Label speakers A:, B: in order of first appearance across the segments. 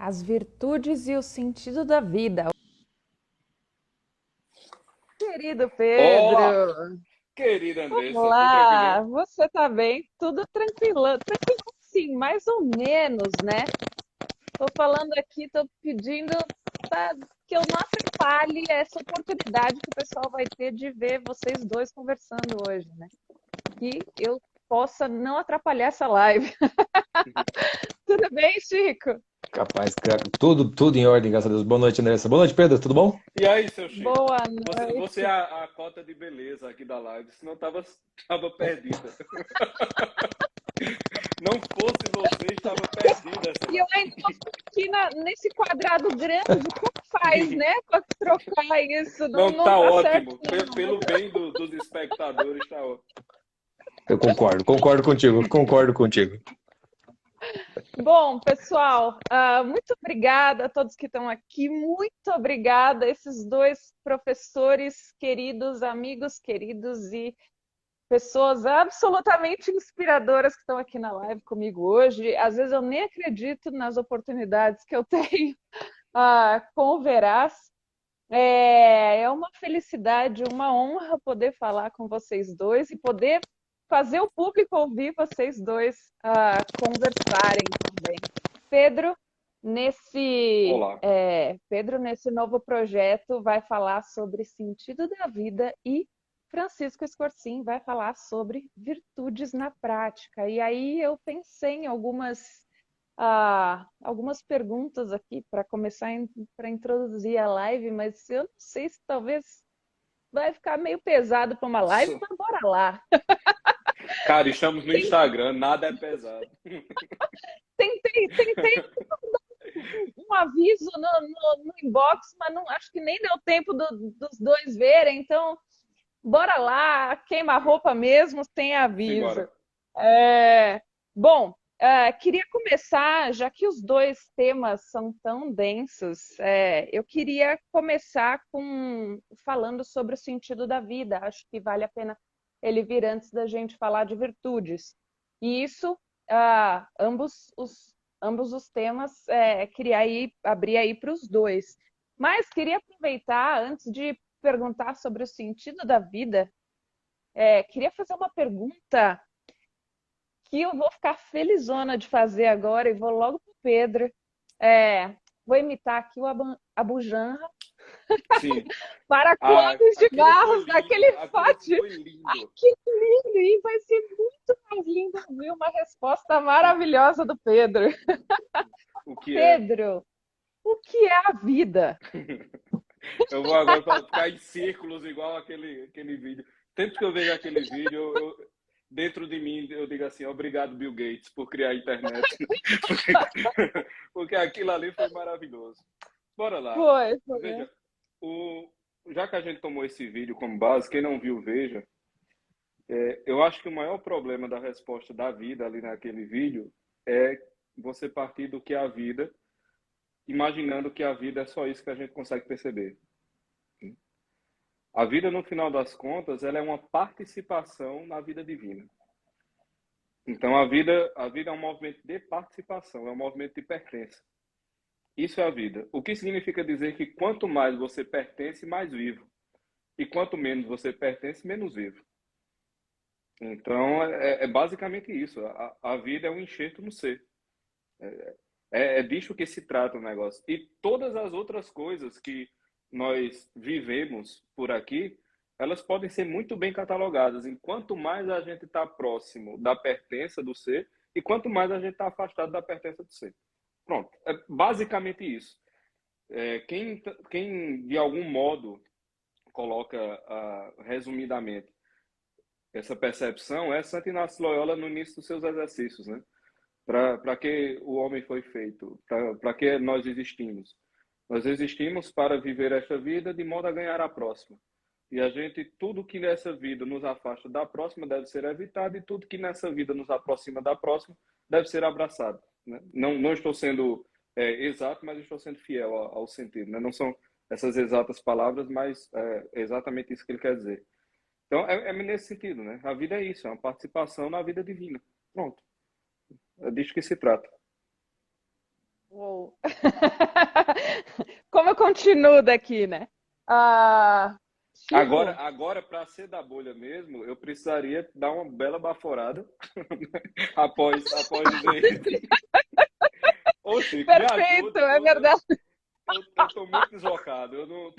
A: As virtudes e o sentido da vida. Querido
B: Olá,
A: Pedro,
B: querida Andressa, tudo tranquilinho?
A: olá, você tá bem? Tudo tranquilo, tranquilo sim, mais ou menos, né? Tô falando aqui, tô pedindo que eu não atrapalhe essa oportunidade que o pessoal vai ter de ver vocês dois conversando hoje, né? Que eu possa não atrapalhar essa live. Tudo bem, Chico?
C: Capaz, cara. Tudo em ordem, graças a Deus. Boa noite, Andressa. Boa noite, Pedro. Tudo bom?
B: E aí, seu Chico?
A: Boa
B: Você é
A: noite.
B: a cota de beleza aqui da live, senão tava perdida. Não fosse você, estava perdida essa
A: E eu
B: live.
A: ainda não estou aqui nesse quadrado grande. Como faz, né, para trocar isso? Não,
B: Não,
A: não
B: tá
A: tá certo,
B: ótimo.
A: não.
B: Pelo bem dos espectadores, tá ótimo.
C: Eu concordo contigo, concordo contigo.
A: Bom, pessoal, muito obrigada a todos que estão aqui. Muito obrigada a esses dois professores queridos, amigos queridos e pessoas absolutamente inspiradoras que estão aqui na live comigo hoje. Às vezes eu nem acredito nas oportunidades que eu tenho com o Verás. É uma felicidade, uma honra poder falar com vocês dois e poder fazer o público ouvir vocês dois conversarem também. Pedro,
B: Olá.
A: Pedro, nesse novo projeto, vai falar sobre sentido da vida e Francisco Escorcim vai falar sobre virtudes na prática. E aí eu pensei em algumas perguntas aqui para começar para introduzir a live, mas eu não sei se talvez vai ficar meio pesado para uma live, mas bora lá.
B: Cara, estamos no Instagram, nada é pesado.
A: Tentei um aviso no inbox, mas não, acho que nem deu tempo dos dois verem, então bora lá, queima a roupa mesmo, sem aviso.
B: Simbora.
A: É, bom, queria começar, já que os dois temas são tão densos, eu queria começar falando sobre o sentido da vida. Acho que vale a pena ele vir antes da gente falar de virtudes. E isso, ambos os temas, queria abrir aí para os dois. Mas queria aproveitar, antes de perguntar sobre o sentido da vida, queria fazer uma pergunta que eu vou ficar felizona de fazer agora e vou logo para o Pedro. É, Vou imitar aqui o Abu Janra
B: Sim.
A: para Clóvis de
B: Aquilo foi
A: Barros,
B: lindo,
A: daquele
B: aquilo
A: pote.
B: foi
A: Ai,
B: lindo.
A: que lindo! E vai ser muito mais lindo ouvir uma resposta maravilhosa do Pedro.
B: O que é?
A: Pedro, o que é a vida?
B: Eu vou agora pra ficar em círculos igual aquele vídeo. Sempre que eu vejo aquele vídeo, dentro de mim eu digo assim, obrigado Bill Gates por criar a internet. Porque aquilo ali foi maravilhoso. Bora lá.
A: Foi.
B: Veja, já que a gente tomou esse vídeo como base, quem não viu, veja. Eu acho que o maior problema da resposta da vida ali naquele vídeo é você partir do que é a vida, imaginando que a vida é só isso que a gente consegue perceber. A vida, no final das contas, ela é uma participação na vida divina. Então, a vida é um movimento de participação, é um movimento de pertença. Isso é a vida. O que significa dizer que quanto mais você pertence, mais vivo. E quanto menos você pertence, menos vivo. Então, é basicamente isso. A vida é um enxerto no ser. É disso que se trata o negócio. E todas as outras coisas que nós vivemos por aqui, elas podem ser muito bem catalogadas. E quanto mais a gente está próximo da pertença do ser, e quanto mais a gente está afastado da pertença do ser. Pronto. É basicamente isso. Quem de algum modo coloca, resumidamente, essa percepção é Santo Inácio de Loyola no início dos seus exercícios, né? Para que o homem foi feito? Para que nós existimos? Nós existimos para viver esta vida de modo a ganhar a próxima. E a gente, tudo que nessa vida nos afasta da próxima deve ser evitado e tudo que nessa vida nos aproxima da próxima deve ser abraçado. Né? Não estou sendo exato, mas estou sendo fiel ao sentido. Né? Não são essas exatas palavras, mas é exatamente isso que ele quer dizer. Então, é nesse sentido. Né? A vida é isso, é uma participação na vida divina. Pronto. É disso que se trata.
A: Uou. Como eu continuo daqui, né? Ah,
B: Agora,
A: Chico,
B: agora para ser da bolha mesmo, eu precisaria dar uma bela baforada após dizer isso. Ô, Chico, me
A: perfeito,
B: ajuda,
A: é verdade.
B: eu tô muito deslocado, eu não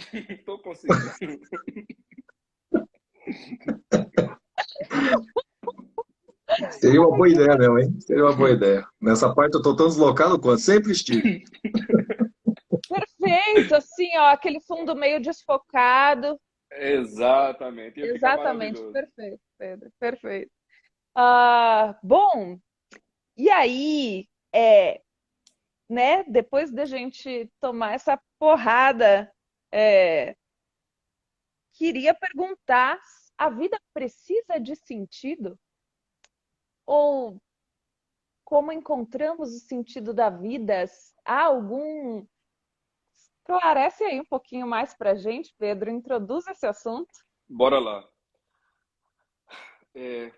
B: tô conseguindo.
C: Seria uma boa ideia mesmo, hein? Seria uma boa ideia. Nessa parte eu tô tão deslocado quanto sempre estive.
A: Perfeito, assim, ó, aquele fundo meio desfocado.
B: Exatamente, ia ficar
A: Exatamente,
B: maravilhoso.
A: perfeito, Pedro, perfeito. Bom, e aí, né, depois da gente tomar essa porrada, é, queria perguntar, a vida precisa de sentido? Ou como encontramos o sentido da vida? Há algum... Esclarece aí um pouquinho mais pra gente, Pedro, introduz esse assunto.
B: Bora lá. É,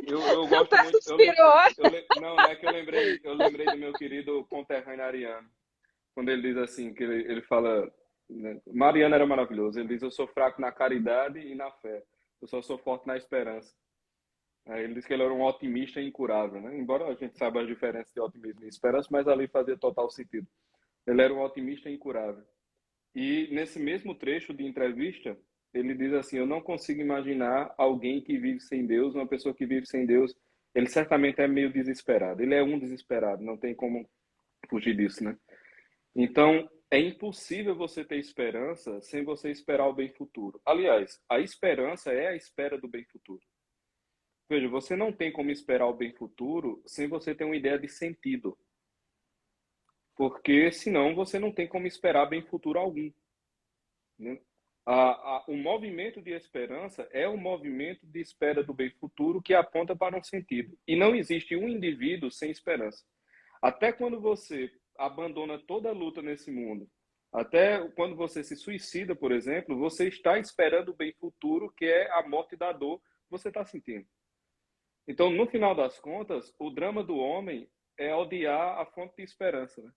B: eu gosto
A: Até
B: muito.
A: suspirou.
B: Não, é que eu lembrei do meu querido conterrâneo Ariano, quando ele diz assim, que ele fala, né, Mariano era maravilhoso, ele diz, eu sou fraco na caridade e na fé, eu só sou forte na esperança. Aí ele diz que ele era um otimista incurável, né? Embora a gente saiba as diferenças de otimismo e esperança, mas ali fazia total sentido. Ele era um otimista incurável. E nesse mesmo trecho de entrevista, ele diz assim: eu não consigo imaginar alguém que vive sem Deus, uma pessoa que vive sem Deus, ele certamente é meio desesperado. Ele é um desesperado, não tem como fugir disso, né? Então, é impossível você ter esperança sem você esperar o bem futuro. Aliás, a esperança é a espera do bem futuro. Veja, você não tem como esperar o bem futuro sem você ter uma ideia de sentido, porque senão você não tem como esperar bem futuro algum, né? O movimento de esperança é o movimento de espera do bem futuro que aponta para um sentido. E não existe um indivíduo sem esperança. Até quando você abandona toda a luta nesse mundo, até quando você se suicida, por exemplo, você está esperando o bem futuro, que é a morte da dor que você está sentindo. Então, no final das contas, o drama do homem é odiar a fonte de esperança, né?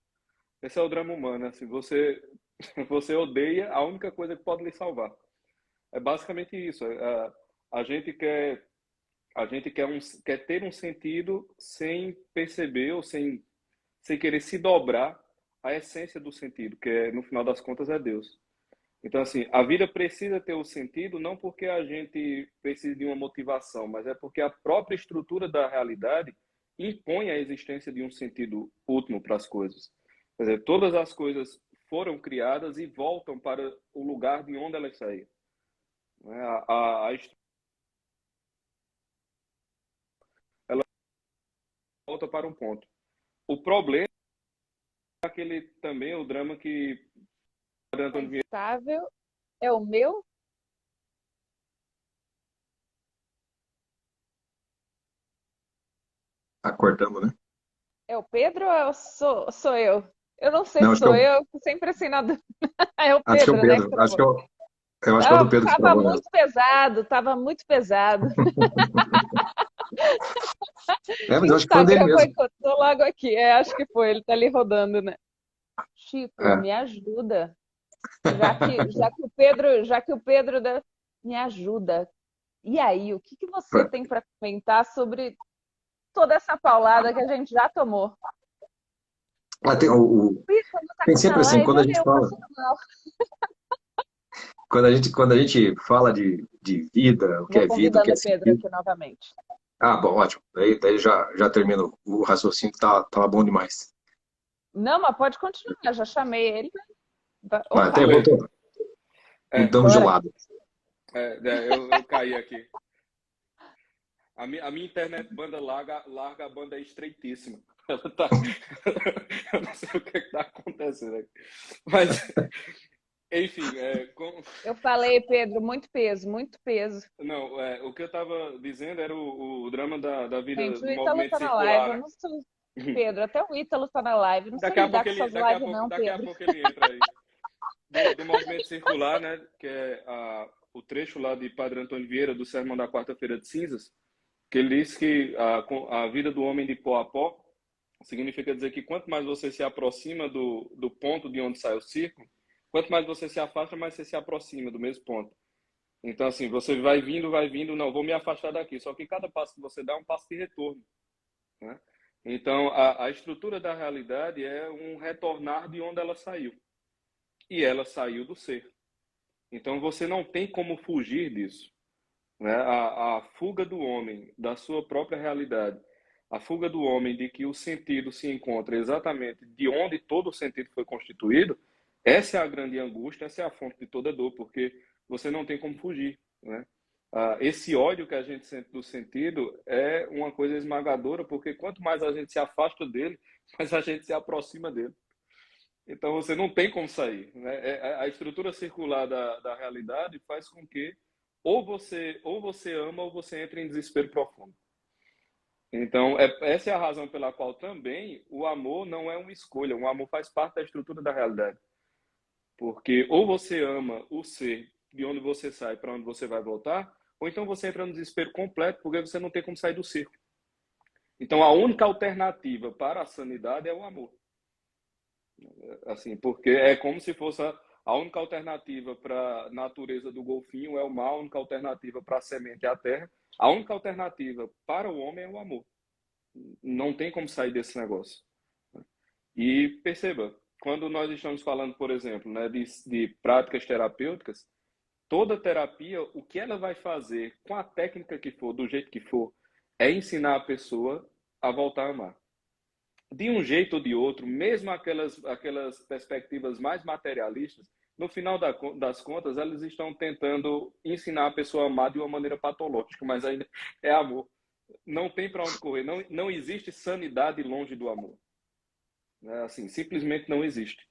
B: Esse é o drama humano, assim, você odeia a única coisa que pode lhe salvar. É basicamente isso. A gente quer, quer ter um sentido sem perceber ou sem querer se dobrar à essência do sentido, que é, no final das contas é Deus. Então, assim, a vida precisa ter o sentido não porque a gente precisa de uma motivação, mas é porque a própria estrutura da realidade impõe a existência de um sentido último para as coisas. Quer dizer, todas as coisas foram criadas e voltam para o lugar de onde elas saíram, né? A ela volta para um ponto. O problema é aquele também o drama que
A: É
B: Antônio Vieira.
A: instável, é o meu?
C: Acordamos, né?
A: É o Pedro ou sou eu? Eu não sei
C: Não,
A: se sou eu, sempre assim na dúvida. É o
C: acho que é o
A: Pedro, né, que
C: Pedro.
A: travou.
C: Eu acho que é o do Pedro que
A: Tava
C: travou mesmo.
A: muito pesado, tava muito pesado.
C: É, mas eu acho que foi o dele
A: Instagram
C: mesmo.
A: boicotou logo aqui. Acho que foi, ele tá ali rodando, né? Chico,
C: É.
A: me ajuda. Já que o Pedro me ajuda. E aí, o que que você tem para comentar sobre toda essa paulada que a gente já tomou?
C: Ah,
A: Ih, quando tá
C: tem
A: aqui na
C: sempre assim,
A: live,
C: quando a
A: olha
C: gente
A: eu
C: fala,
A: passando mal.
C: quando a gente fala de vida, o que
A: Vou
C: é vida, o que
A: convidando
C: é
A: o Pedro
C: sentido.
A: aqui novamente.
C: Ah, bom, ótimo. Daí já termino o raciocínio, tava bom demais.
A: Não, mas pode continuar, já chamei ele.
C: Mas até
A: Opa,
B: Beleza.
C: voltou.
B: É,
C: Damos de
A: bora.
C: lado.
B: eu caí aqui. A minha internet banda larga, a banda é estreitíssima. Ela tá. Eu não sei o que está acontecendo aqui. Mas, enfim,
A: Eu falei, Pedro, muito peso, muito peso.
B: não, o que eu estava dizendo era o drama da vida
A: Gente, o
B: do
A: Ítalo
B: movimento
A: tá na live.
B: circular,
A: Eu
B: né?
A: não sou. Pedro, até o Ítalo tá na live. Eu não sei
B: Daqui a
A: lidar
B: pouco
A: com
B: ele,
A: essas
B: daqui a
A: lives,
B: pouco,
A: não,
B: daqui a
A: Pedro.
B: pouco ele entra aí. Do movimento circular, né? Que é o trecho lá de Padre Antônio Vieira, do Sermão da Quarta-feira de Cinzas, que ele diz que a vida do homem de pó a pó significa dizer que quanto mais você se aproxima do ponto de onde sai o círculo, quanto mais você se afasta, mais você se aproxima do mesmo ponto. Então, assim, você vai vindo, não, vou me afastar daqui. Só que cada passo que você dá é um passo de retorno, né? Então, a estrutura da realidade é um retornar de onde ela saiu. E ela saiu do ser. Então, você não tem como fugir disso, né? A fuga do homem da sua própria realidade, a fuga do homem de que o sentido se encontra exatamente de onde todo o sentido foi constituído, essa é a grande angústia, essa é a fonte de toda dor, porque você não tem como fugir, né? Esse ódio que a gente sente do sentido é uma coisa esmagadora, porque quanto mais a gente se afasta dele, mais a gente se aproxima dele. Então você não tem como sair, né? A estrutura circular da realidade faz com que ou você ama ou você entra em desespero profundo. Então, essa é a razão pela qual também o amor não é uma escolha, o amor faz parte da estrutura da realidade. Porque ou você ama o ser de onde você sai para onde você vai voltar, ou então você entra no desespero completo porque você não tem como sair do círculo. Então, a única alternativa para a sanidade é o amor. Assim, porque é como se fosse a única alternativa para a natureza do golfinho é o mar, a única alternativa para a semente é a terra, a única alternativa para o homem é o amor. Não tem como sair desse negócio. E perceba, quando nós estamos falando, por exemplo, né, de práticas terapêuticas, toda terapia, o que ela vai fazer com a técnica que for, do jeito que for, é ensinar a pessoa a voltar a amar. De um jeito ou de outro, mesmo aquelas perspectivas mais materialistas, no final das contas, elas estão tentando ensinar a pessoa a amar de uma maneira patológica, mas ainda é amor. Não tem para onde correr. Não existe sanidade longe do amor. Assim, simplesmente não existe.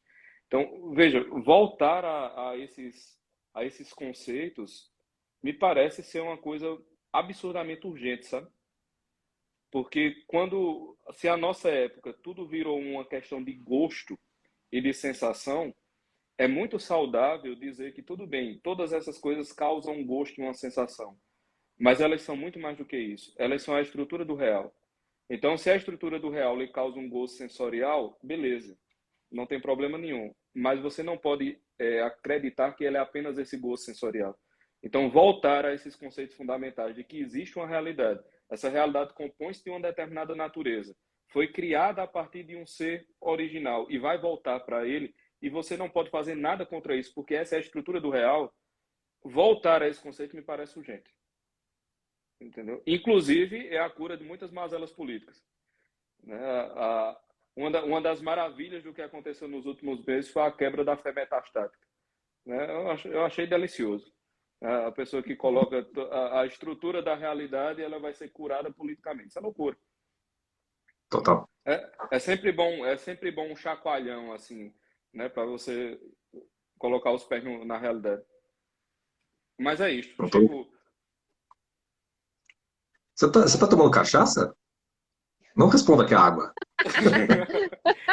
B: Então, veja, voltar a esses conceitos me parece ser uma coisa absurdamente urgente, sabe? Porque se a nossa época tudo virou uma questão de gosto e de sensação, é muito saudável dizer que tudo bem, todas essas coisas causam um gosto e uma sensação, mas elas são muito mais do que isso. Elas são a estrutura do real. Então, se a estrutura do real lhe causa um gosto sensorial, beleza, não tem problema nenhum. Mas você não pode acreditar que ele é apenas esse gosto sensorial. Então, voltar a esses conceitos fundamentais de que existe uma realidade. Essa realidade compõe-se de uma determinada natureza. Foi criada a partir de um ser original e vai voltar para ele, e você não pode fazer nada contra isso, porque essa é a estrutura do real. Voltar a esse conceito me parece urgente. Entendeu? Inclusive, é a cura de muitas mazelas políticas. Né? Uma das maravilhas do que aconteceu nos últimos meses foi a quebra da fé metastática. Né? Eu achei delicioso. A pessoa que coloca a estrutura da realidade, ela vai ser curada politicamente. Isso é loucura.
C: Total.
B: É sempre bom um chacoalhão, assim, né? Para você colocar os pés na realidade. Mas é isso. Tipo...
C: Você tá tomando cachaça? Não responda que é água.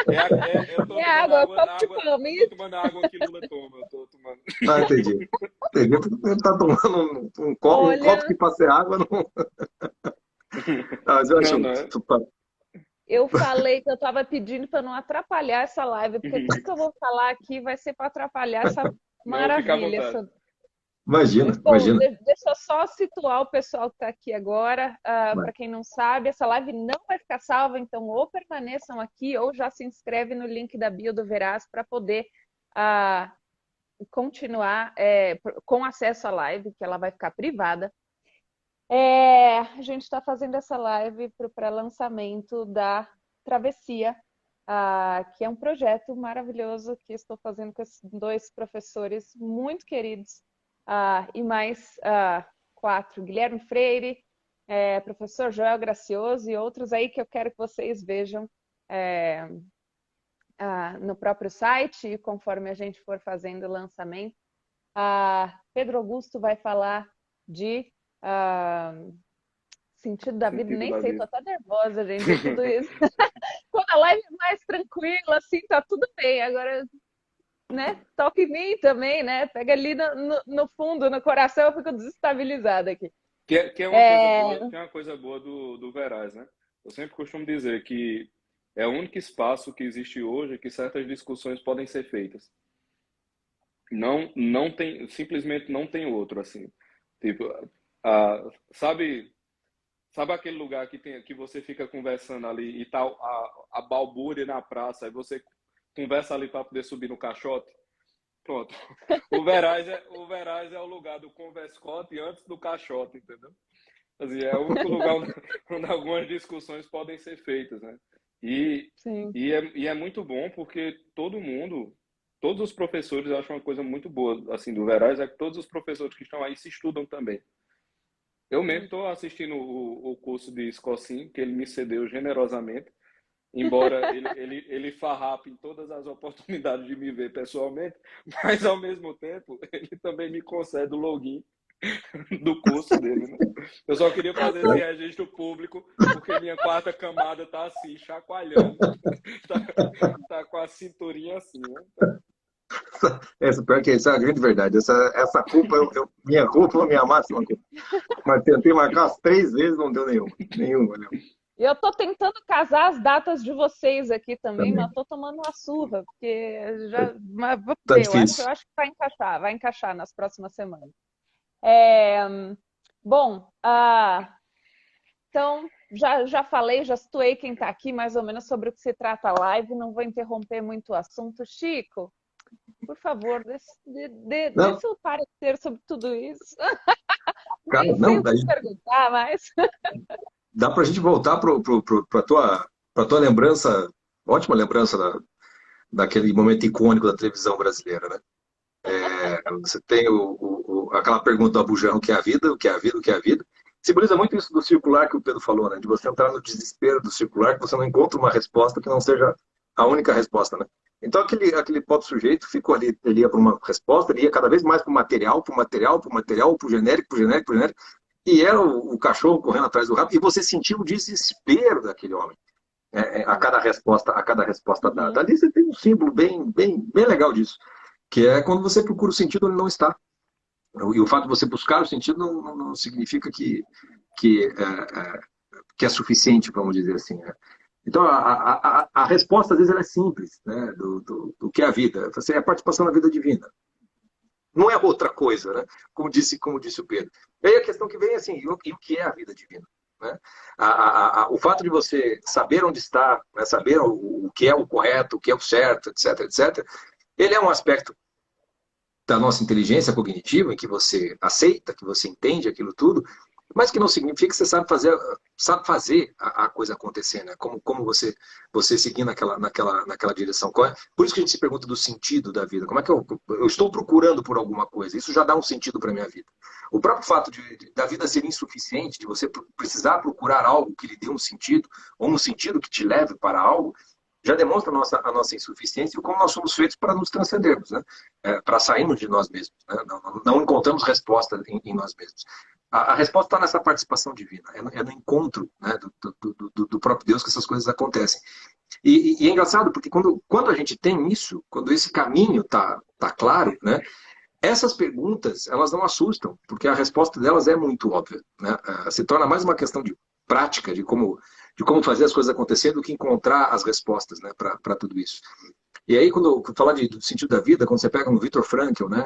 B: Eu tô tomando a água que Lula toma. Eu tô tomando.
C: Ah, entendi. Ele tá tomando um copo que pra ser água. Não... mas eu acho...
A: Eu falei que eu estava pedindo para não atrapalhar essa live, porque tudo que eu vou falar aqui vai ser para atrapalhar essa maravilha.
C: Imagina,
A: bom,
C: imagina.
A: Deixa eu só situar o pessoal que está aqui agora. Para quem não sabe, essa live não vai ficar salva, então ou permaneçam aqui ou já se inscreve no link da bio do Veraz para poder continuar com acesso à live, que ela vai ficar privada. A gente está fazendo essa live para o pré-lançamento da Travessia, que é um projeto maravilhoso que estou fazendo com esses 2 professores muito queridos, e mais 4, Guilherme Freire, professor Joel Gracioso e outros aí que eu quero que vocês vejam no próprio site, conforme a gente for fazendo o lançamento. Pedro Augusto vai falar de sentido da vida, nem sei, tô até nervosa, gente, de tudo isso. Quando a live é mais tranquila, assim, tá tudo bem. Agora, né, toca em mim também, né? Pega ali no fundo, no coração, eu fico desestabilizada aqui.
B: Que é uma coisa boa do Veraz, né? Eu sempre costumo dizer que É o único espaço que existe hoje que certas discussões podem ser feitas. Não tem, simplesmente não tem outro assim. Tipo, sabe, sabe aquele lugar que tem, que você fica conversando ali e tal, a balbúrdia na praça, aí você conversa ali para poder subir no caixote? Pronto. O Veraz é o lugar do converscote antes do caixote, entendeu? Assim, é o único lugar onde algumas discussões podem ser feitas, né? E,
A: Sim.
B: e é muito bom porque todos os professores, eu acho uma coisa muito boa assim do Veraz, é que todos os professores que estão aí se estudam também. Eu mesmo estou assistindo o curso de Scossin, que ele me cedeu generosamente, embora ele farrape em todas as oportunidades de me ver pessoalmente, mas ao mesmo tempo ele também me concede o login do curso dele, né? Eu só queria fazer esse registro público, porque minha quarta camada tá assim, chacoalhando, tá com a cinturinha assim, né?
C: Pior que essa é a grande verdade. Essa culpa, minha culpa, minha máxima culpa. Mas tentei marcar as 3 vezes, não deu nenhuma. Nenhuma, não.
A: E eu tô tentando casar as datas de vocês aqui também,
C: Também.
A: mas tô tomando uma surra, porque já. Mas vamos
C: Tá
A: ver,
C: difícil.
A: eu acho que vai encaixar nas próximas semanas. Bom, então já falei, já situei quem está aqui mais ou menos sobre o que se trata a live, não vou interromper muito o assunto. Chico, por favor, dê
C: Não,
A: seu parecer sobre tudo isso. Nem
C: cara,
A: sei
C: não,
A: o que perguntar, mas.
C: dá pra gente voltar pra tua lembrança, ótima lembrança daquele momento icônico da televisão brasileira, né? Você tem aquela pergunta do Abujamra, o que é a vida, o que é a vida, o que é a vida. Simboliza muito isso do circular que o Pedro falou, né? De você entrar no desespero do circular, que você não encontra uma resposta que não seja a única resposta, né? Então aquele pobre sujeito ficou ali, ele ia para uma resposta, ele ia cada vez mais para o material, para o material, para o material, para o genérico, para o genérico, para o genérico, e era o cachorro correndo atrás do rabo, e você sentiu o desespero daquele homem, a cada resposta dada.
A: Uhum.
C: Ali você tem um símbolo bem legal disso, que é quando você procura o sentido onde não está. E o fato de você buscar o sentido não significa que é suficiente, vamos dizer assim. Né? Então, a resposta, às vezes, ela é simples, né? Do que é a vida. Você é a participação na vida divina. Não é outra coisa, né? Como disse o Pedro. E aí a questão que vem é assim, e o que é a vida divina? Né? O fato de você saber onde está, né? Saber o que é o correto, o que é o certo, etc, etc, ele é um aspecto da nossa inteligência cognitiva, em que você aceita, que você entende aquilo tudo, mas que não significa que você sabe fazer a coisa acontecer, né? Como você seguir naquela direção. Por isso que a gente se pergunta do sentido da vida. Como é que eu estou procurando por alguma coisa? Isso já dá um sentido para a minha vida. O próprio fato da vida ser insuficiente, de você precisar procurar algo que lhe dê um sentido, ou um sentido que te leve para algo, já demonstra a nossa insuficiência e como nós somos feitos para nos transcendermos, né? Para sairmos de nós mesmos. Né? Não encontramos resposta em nós mesmos. A resposta está nessa participação divina, é no encontro, né, do próprio Deus que essas coisas acontecem. E é engraçado, porque quando a gente tem isso, quando esse caminho tá claro, né, essas perguntas, elas não assustam, porque a resposta delas é muito óbvia. Né? Se torna mais uma questão de prática, de como fazer as coisas acontecer, do que encontrar as respostas, né, para tudo isso. E aí, quando falar do sentido da vida, quando você pega um Viktor Frankl, né,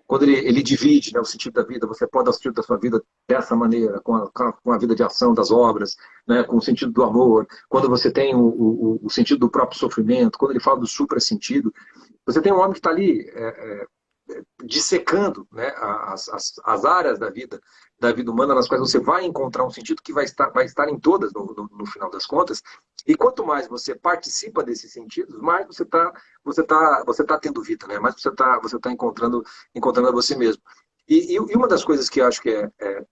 C: quando ele divide, né, o sentido da vida, você pode dar o sentido da sua vida dessa maneira, com a vida de ação das obras, né, com o sentido do amor, quando você tem o sentido do próprio sofrimento, quando ele fala do supra-sentido, você tem um homem que está ali dissecando, né, as áreas da vida humana nas quais você vai encontrar um sentido que vai estar em todas no final das contas. E quanto mais você participa desses sentidos, mais você tá tendo vida, né? Mais você tá encontrando a você mesmo. E uma das coisas que eu acho que é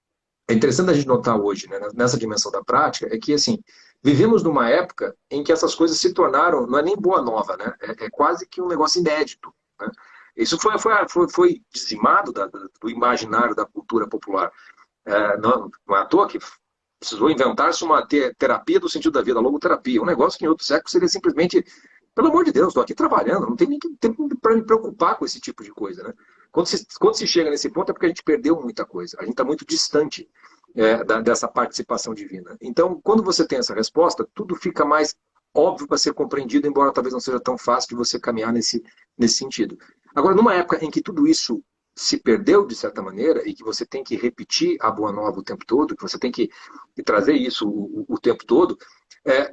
C: interessante a gente notar hoje, né, nessa dimensão da prática, é que assim vivemos numa época em que essas coisas se tornaram, não é nem boa nova, né? É quase que um negócio inédito. Né? Isso foi dizimado do imaginário da cultura popular. Não é à toa que precisou inventar-se uma terapia do sentido da vida, a logoterapia. Um negócio que em outro século seria simplesmente, pelo amor de Deus, estou aqui trabalhando, não tem nem tempo para me preocupar com esse tipo de coisa. Né? Quando se chega nesse ponto é porque a gente perdeu muita coisa, a gente está muito distante dessa participação divina. Então, quando você tem essa resposta, tudo fica mais óbvio para ser compreendido, embora talvez não seja tão fácil de você caminhar nesse sentido. Agora, numa época em que tudo isso se perdeu de certa maneira e que você tem que repetir a boa nova o tempo todo, que você tem que trazer isso o tempo todo,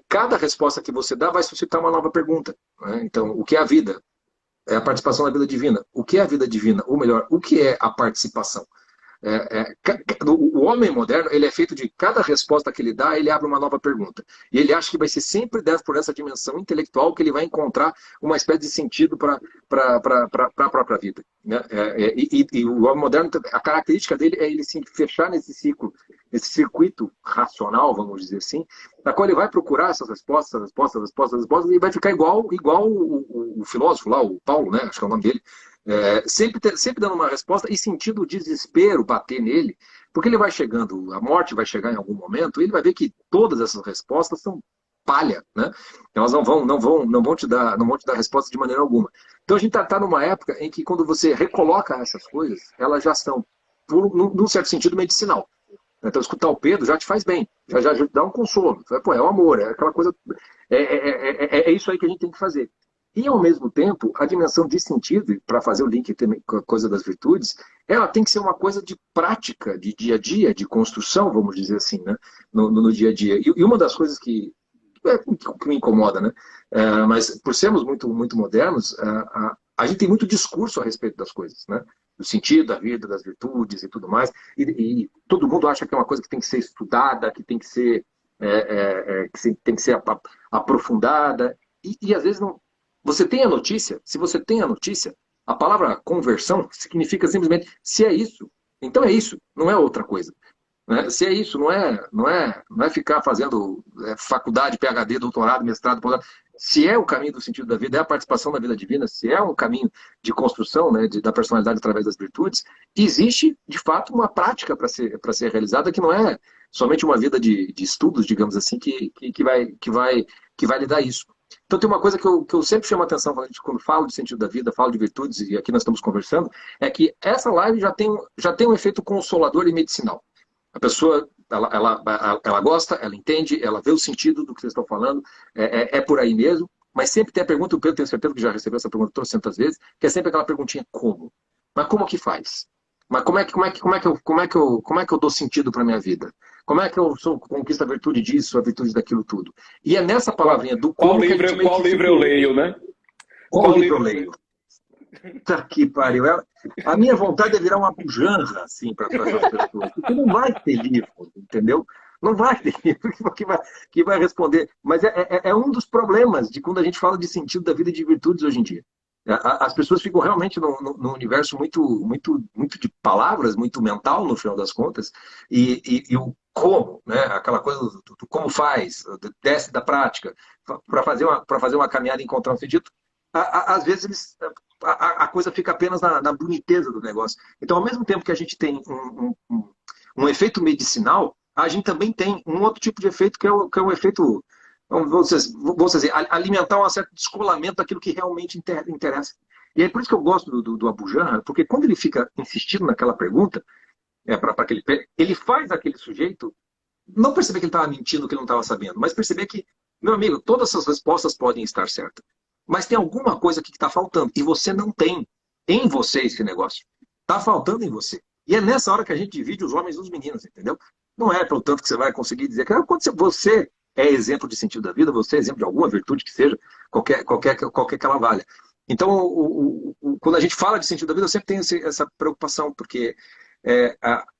C: cada resposta que você dá vai suscitar uma nova pergunta, né? Então, o que é a vida? É a participação na vida divina. O que é a vida divina? Ou melhor, o que é a participação? O homem moderno, ele é feito de cada resposta que ele dá, ele abre uma nova pergunta. E ele acha que vai ser sempre por essa dimensão intelectual que ele vai encontrar uma espécie de sentido para a própria vida, né? E o homem moderno, a característica dele é ele se fechar nesse ciclo, nesse circuito racional, vamos dizer assim, na qual ele vai procurar essas respostas, e vai ficar igual o filósofo lá, o Paulo, né? Acho que é o nome dele. Sempre dando uma resposta e sentindo o desespero bater nele, porque ele vai chegando, a morte vai chegar em algum momento, e ele vai ver que todas essas respostas são palha, né? Elas não vão te dar resposta de maneira alguma. Então a gente está numa época em que quando você recoloca essas coisas, elas já são, num certo sentido, medicinal. Então escutar o Pedro já te faz bem, já dá um consolo. Pô, é o amor, é aquela coisa, é isso aí que a gente tem que fazer. E, ao mesmo tempo, a dimensão de sentido, para fazer o link com a coisa das virtudes, ela tem que ser uma coisa de prática, de dia a dia, de construção, vamos dizer assim, né? No dia a dia. E uma das coisas que me incomoda, né? Mas por sermos muito, muito modernos, a gente tem muito discurso a respeito das coisas, né? Do sentido da vida, das virtudes e tudo mais. E todo mundo acha que é uma coisa que tem que ser estudada, que tem que ser, tem que ser aprofundada. E às vezes não. Você tem a notícia, se você tem a notícia, a palavra conversão significa simplesmente se é isso, então é isso, não é outra coisa. Né? Se é isso, não é ficar fazendo faculdade, PhD, doutorado, mestrado, pós-doutorado. Se é o caminho do sentido da vida, é a participação na vida divina, se é um caminho de construção, né, da personalidade através das virtudes, existe, de fato, uma prática para ser realizada que não é somente uma vida de estudos, digamos assim, que vai lhe dar isso. Então tem uma coisa que eu sempre chamo a atenção quando falo de sentido da vida, falo de virtudes, e aqui nós estamos conversando, é que essa live já tem um efeito consolador e medicinal. A pessoa, ela gosta, ela entende, ela vê o sentido do que vocês estão falando, é por aí mesmo, mas sempre tem a pergunta, o Pedro tem certeza que já recebeu essa pergunta trocentas vezes, que é sempre aquela perguntinha, como? Mas como que faz? Mas como é que eu dou sentido para a minha vida? Como é que eu conquisto a virtude disso, a virtude daquilo tudo? E é nessa palavrinha do como
B: qual livro eu leio, né?
C: Qual livro eu leio? Puta que pariu. A minha vontade é virar uma bujanra, assim, para as pessoas. Porque não vai ter livro, entendeu? Não vai ter livro que vai responder. Mas é um dos problemas de quando a gente fala de sentido da vida e de virtudes hoje em dia. As pessoas ficam realmente num universo muito, muito, muito de palavras, muito mental, no final das contas, e o como, né? Aquela coisa do como faz, desce da prática, para fazer uma caminhada e encontrar um sentido. Às vezes a coisa fica apenas na boniteza do negócio. Então, ao mesmo tempo que a gente tem um efeito medicinal, a gente também tem um outro tipo de efeito que é um efeito, vamos dizer, alimentar um certo descolamento daquilo que realmente interessa. E é por isso que eu gosto do Abu Janra, porque quando ele fica insistindo naquela pergunta, ele faz aquele sujeito não perceber que ele estava mentindo, que ele não estava sabendo, mas perceber que, meu amigo, todas essas respostas podem estar certas. Mas tem alguma coisa aqui que está faltando. E você não tem em você esse negócio. Está faltando em você. E é nessa hora que a gente divide os homens dos meninos, entendeu? Não é pelo tanto que você vai conseguir dizer que quando você é exemplo de sentido da vida, você é exemplo de alguma virtude que seja, qualquer que ela valha. Então, quando a gente fala de sentido da vida, eu sempre tenho essa preocupação, porque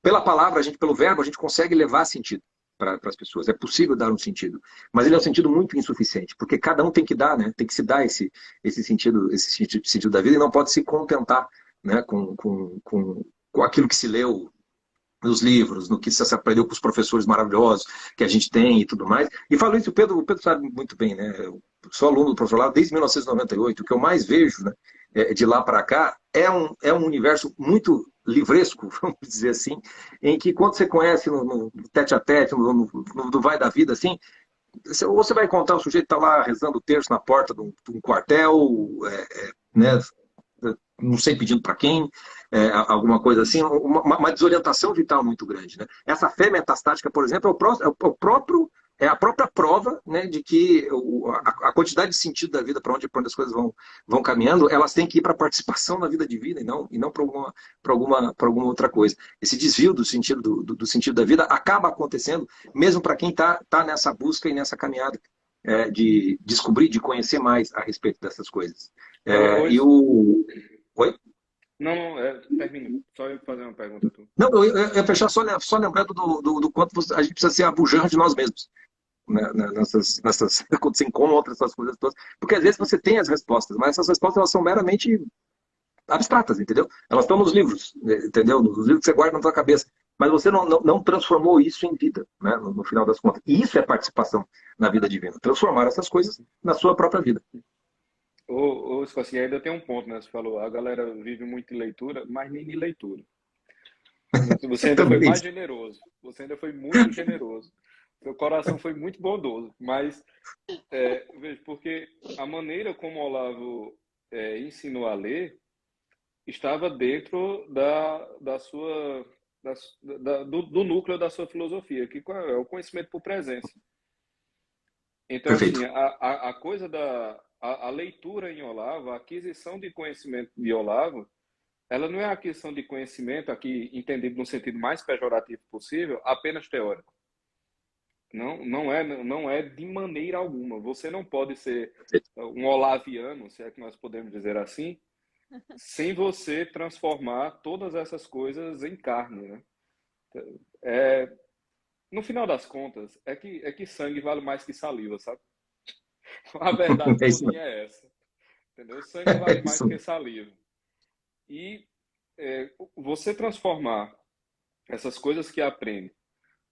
C: pela palavra, pelo verbo, a gente consegue levar sentido para as pessoas. É possível dar um sentido. Mas ele é um sentido muito insuficiente, porque cada um tem que dar, né? Tem que se dar esse sentido da vida e não pode se contentar, né? com aquilo que se leu nos livros, no que se aprendeu com os professores maravilhosos que a gente tem e tudo mais. E falo isso, o Pedro sabe muito bem, né? Eu sou aluno do professor lá desde 1998. O que eu mais vejo, né, de lá para cá é um universo muito livresco, vamos dizer assim, em que quando você conhece no tete-a-tete, no vai da vida, assim, ou você vai encontrar o sujeito que está lá rezando o terço na porta de um quartel, né, não sei pedindo para quem, alguma coisa assim, uma desorientação vital muito grande, né? Essa fé metastática, por exemplo, é a própria prova, né, de que a quantidade de sentido da vida, para onde as coisas vão caminhando, elas têm que ir para a participação na vida divina e não para alguma outra coisa. Esse desvio do sentido, do sentido da vida acaba acontecendo mesmo para quem tá nessa busca e nessa caminhada de descobrir, de conhecer mais a respeito dessas coisas.
B: Oi,
C: E o. Oi?
B: não, termina. Só eu fazer uma pergunta, tu.
C: Não, eu ia fechar só lembrando do quanto a gente precisa ser a bujanra de nós mesmos. Quando você encontra essas coisas todas. Porque às vezes você tem as respostas, mas essas respostas elas são meramente abstratas, entendeu? Elas estão nos livros, entendeu? Nos livros que você guarda na sua cabeça. Mas você não transformou isso em vida, né? No final das contas. E isso é participação na vida divina. Transformar essas coisas na sua própria vida.
B: Assim, ainda tem um ponto, né? Você falou, a galera vive muito em leitura, mas nem em leitura. Você ainda foi mais generoso. Você ainda foi muito generoso. Seu coração foi muito bondoso. Mas, veja, porque a maneira como o Olavo ensinou a ler estava dentro do núcleo da sua filosofia, que é o conhecimento por presença. Então,
C: Perfeito.
B: assim, a coisa a leitura em Olavo, a aquisição de conhecimento de Olavo, ela não é a aquisição de conhecimento, aqui entendido no sentido mais pejorativo possível, apenas teórico. Não é de maneira alguma. Você não pode ser um olaviano, se é que nós podemos dizer assim, sem você transformar todas essas coisas em carne, né? No final das contas, é que sangue vale mais que saliva, sabe? A verdade todinha é essa. Entendeu? Sangue vale mais que saliva. E você transformar essas coisas que aprende,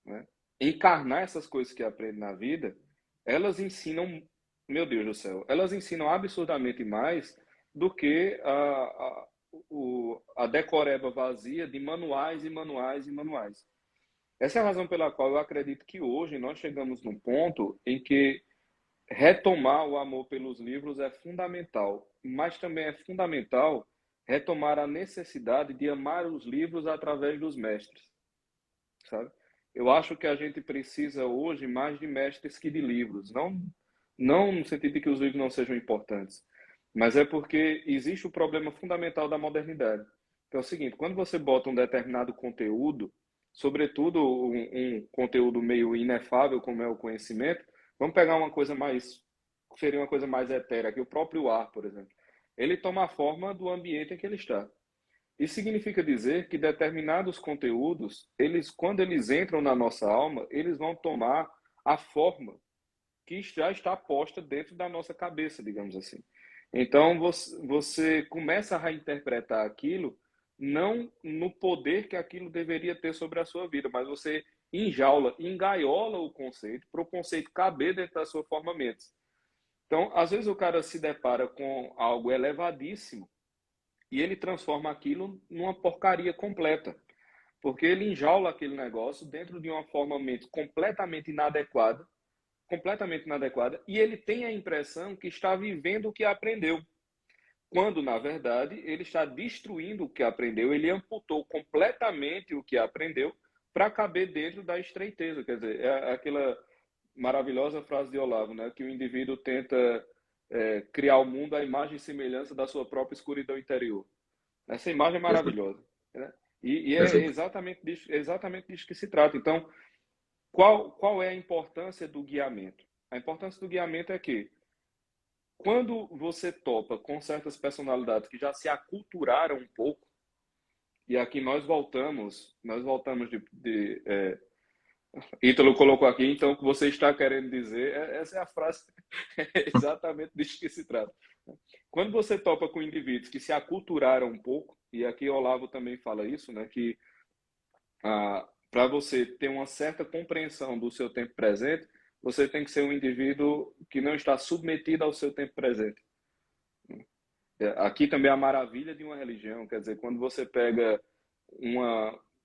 B: né? Encarnar essas coisas que aprende na vida, elas ensinam, meu Deus do céu, elas ensinam absurdamente mais do que a decoreba vazia de manuais e manuais e manuais. Essa é a razão pela qual eu acredito que hoje nós chegamos num ponto em que retomar o amor pelos livros é fundamental, mas também é fundamental retomar a necessidade de amar os livros através dos mestres, sabe? Eu acho que a gente precisa hoje mais de mestres que de livros, não no sentido de que os livros não sejam importantes, mas é porque existe o problema fundamental da modernidade. Então é o seguinte, quando você bota um determinado conteúdo, sobretudo um conteúdo meio inefável como é o conhecimento, vamos pegar uma coisa mais, seria uma coisa mais etérea, que o próprio ar, por exemplo. Ele toma a forma do ambiente em que ele está. Isso significa dizer que determinados conteúdos, quando eles entram na nossa alma, eles vão tomar a forma que já está posta dentro da nossa cabeça, digamos assim. Então, você começa a reinterpretar aquilo, não no poder que aquilo deveria ter sobre a sua vida, mas você engaiola o conceito, para o conceito caber dentro da sua forma mente. Então, às vezes o cara se depara com algo elevadíssimo, e ele transforma aquilo numa porcaria completa. Porque ele enjaula aquele negócio dentro de uma forma mente completamente inadequada, e ele tem a impressão que está vivendo o que aprendeu. Quando, na verdade, ele está destruindo o que aprendeu, ele amputou completamente o que aprendeu para caber dentro da estreiteza. Quer dizer, é aquela maravilhosa frase de Olavo, né? Que o indivíduo tenta criar o mundo à imagem e semelhança da sua própria escuridão interior. Essa imagem é maravilhosa, né? E é exatamente disso que se trata. Então, qual é a importância do guiamento? A importância do guiamento é que, quando você topa com certas personalidades que já se aculturaram um pouco, e aqui nós voltamos Ítalo colocou aqui, então o que você está querendo dizer, essa é a frase, é exatamente disso que se trata. Quando você topa com indivíduos que se aculturaram um pouco, e aqui Olavo também fala isso, né, que para você ter uma certa compreensão do seu tempo presente, você tem que ser um indivíduo que não está submetido ao seu tempo presente. Aqui também é a maravilha de uma religião, quer dizer, quando você pega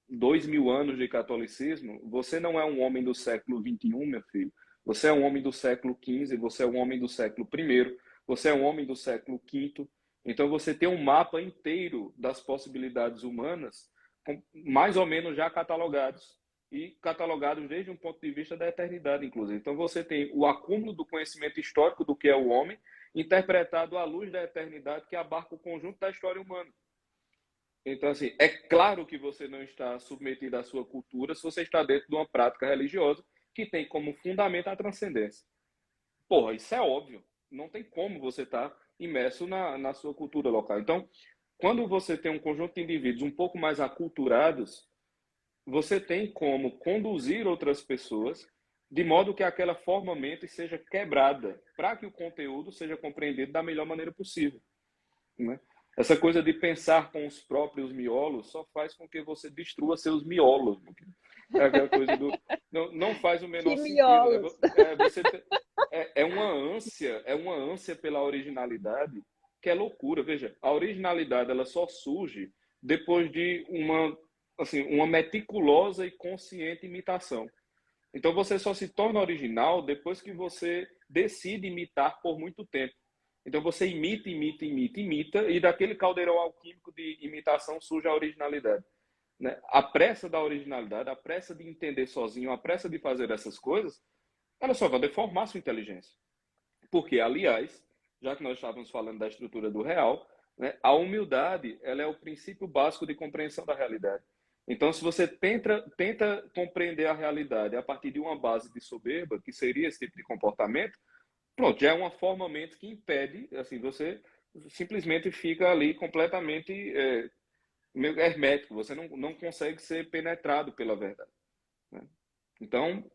B: 2000 anos de catolicismo, você não é um homem do século XXI, meu filho. Você é um homem do século XV, você é um homem do século I, você é um homem do século V, Então você tem um mapa inteiro das possibilidades humanas, mais ou menos já catalogados, e catalogados desde um ponto de vista da eternidade, inclusive. Então você tem o acúmulo do conhecimento histórico do que é o homem, interpretado à luz da eternidade, que abarca o conjunto da história humana. Então, assim, é claro que você não está submetido à sua cultura se você está dentro de uma prática religiosa que tem como fundamento a transcendência. Porra, isso é óbvio. Não tem como você estar imerso na sua cultura local. Então, quando você tem um conjunto de indivíduos um pouco mais aculturados, você tem como conduzir outras pessoas de modo que aquela forma-mente seja quebrada, para que o conteúdo seja compreendido da melhor maneira possível, né? Essa coisa de pensar com os próprios miolos só faz com que você destrua seus miolos. É aquela coisa do... Não faz o menor sentido. É uma ânsia pela originalidade que é loucura. Veja, a originalidade ela só surge depois de uma meticulosa e consciente imitação. Então você só se torna original depois que você decide imitar por muito tempo. Então você imita, e daquele caldeirão alquímico de imitação surge a originalidade, né? A pressa da originalidade, a pressa de entender sozinho, a pressa de fazer essas coisas, ela só vai deformar sua inteligência. Porque, aliás, já que nós estávamos falando da estrutura do real, né, a humildade ela é o princípio básico de compreensão da realidade. Então, se você tenta compreender a realidade a partir de uma base de soberba, que seria esse tipo de comportamento, pronto, já é uma forma-mente que impede, assim, você simplesmente fica ali completamente meio hermético, você não consegue ser penetrado pela verdade, né? Então,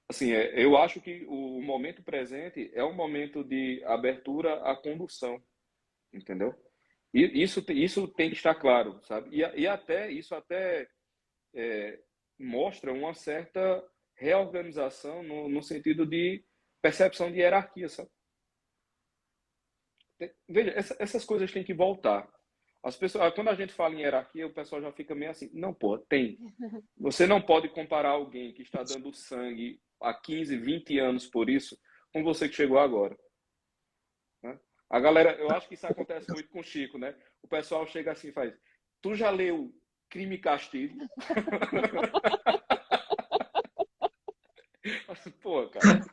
B: assim, eu acho que o momento presente é um momento de abertura à condução, entendeu? E isso tem que estar claro, sabe? E até isso mostra uma certa reorganização no sentido de percepção de hierarquia, sabe? Veja, essas coisas têm que voltar. As pessoas, quando a gente fala em hierarquia, o pessoal já fica meio assim, não, pô, tem. Você não pode comparar alguém que está dando sangue há 15, 20 anos por isso com você que chegou agora, né? A galera, eu acho que isso acontece muito com o Chico, né? O pessoal chega assim e faz, tu já leu Crime e Castigo? Pô, cara,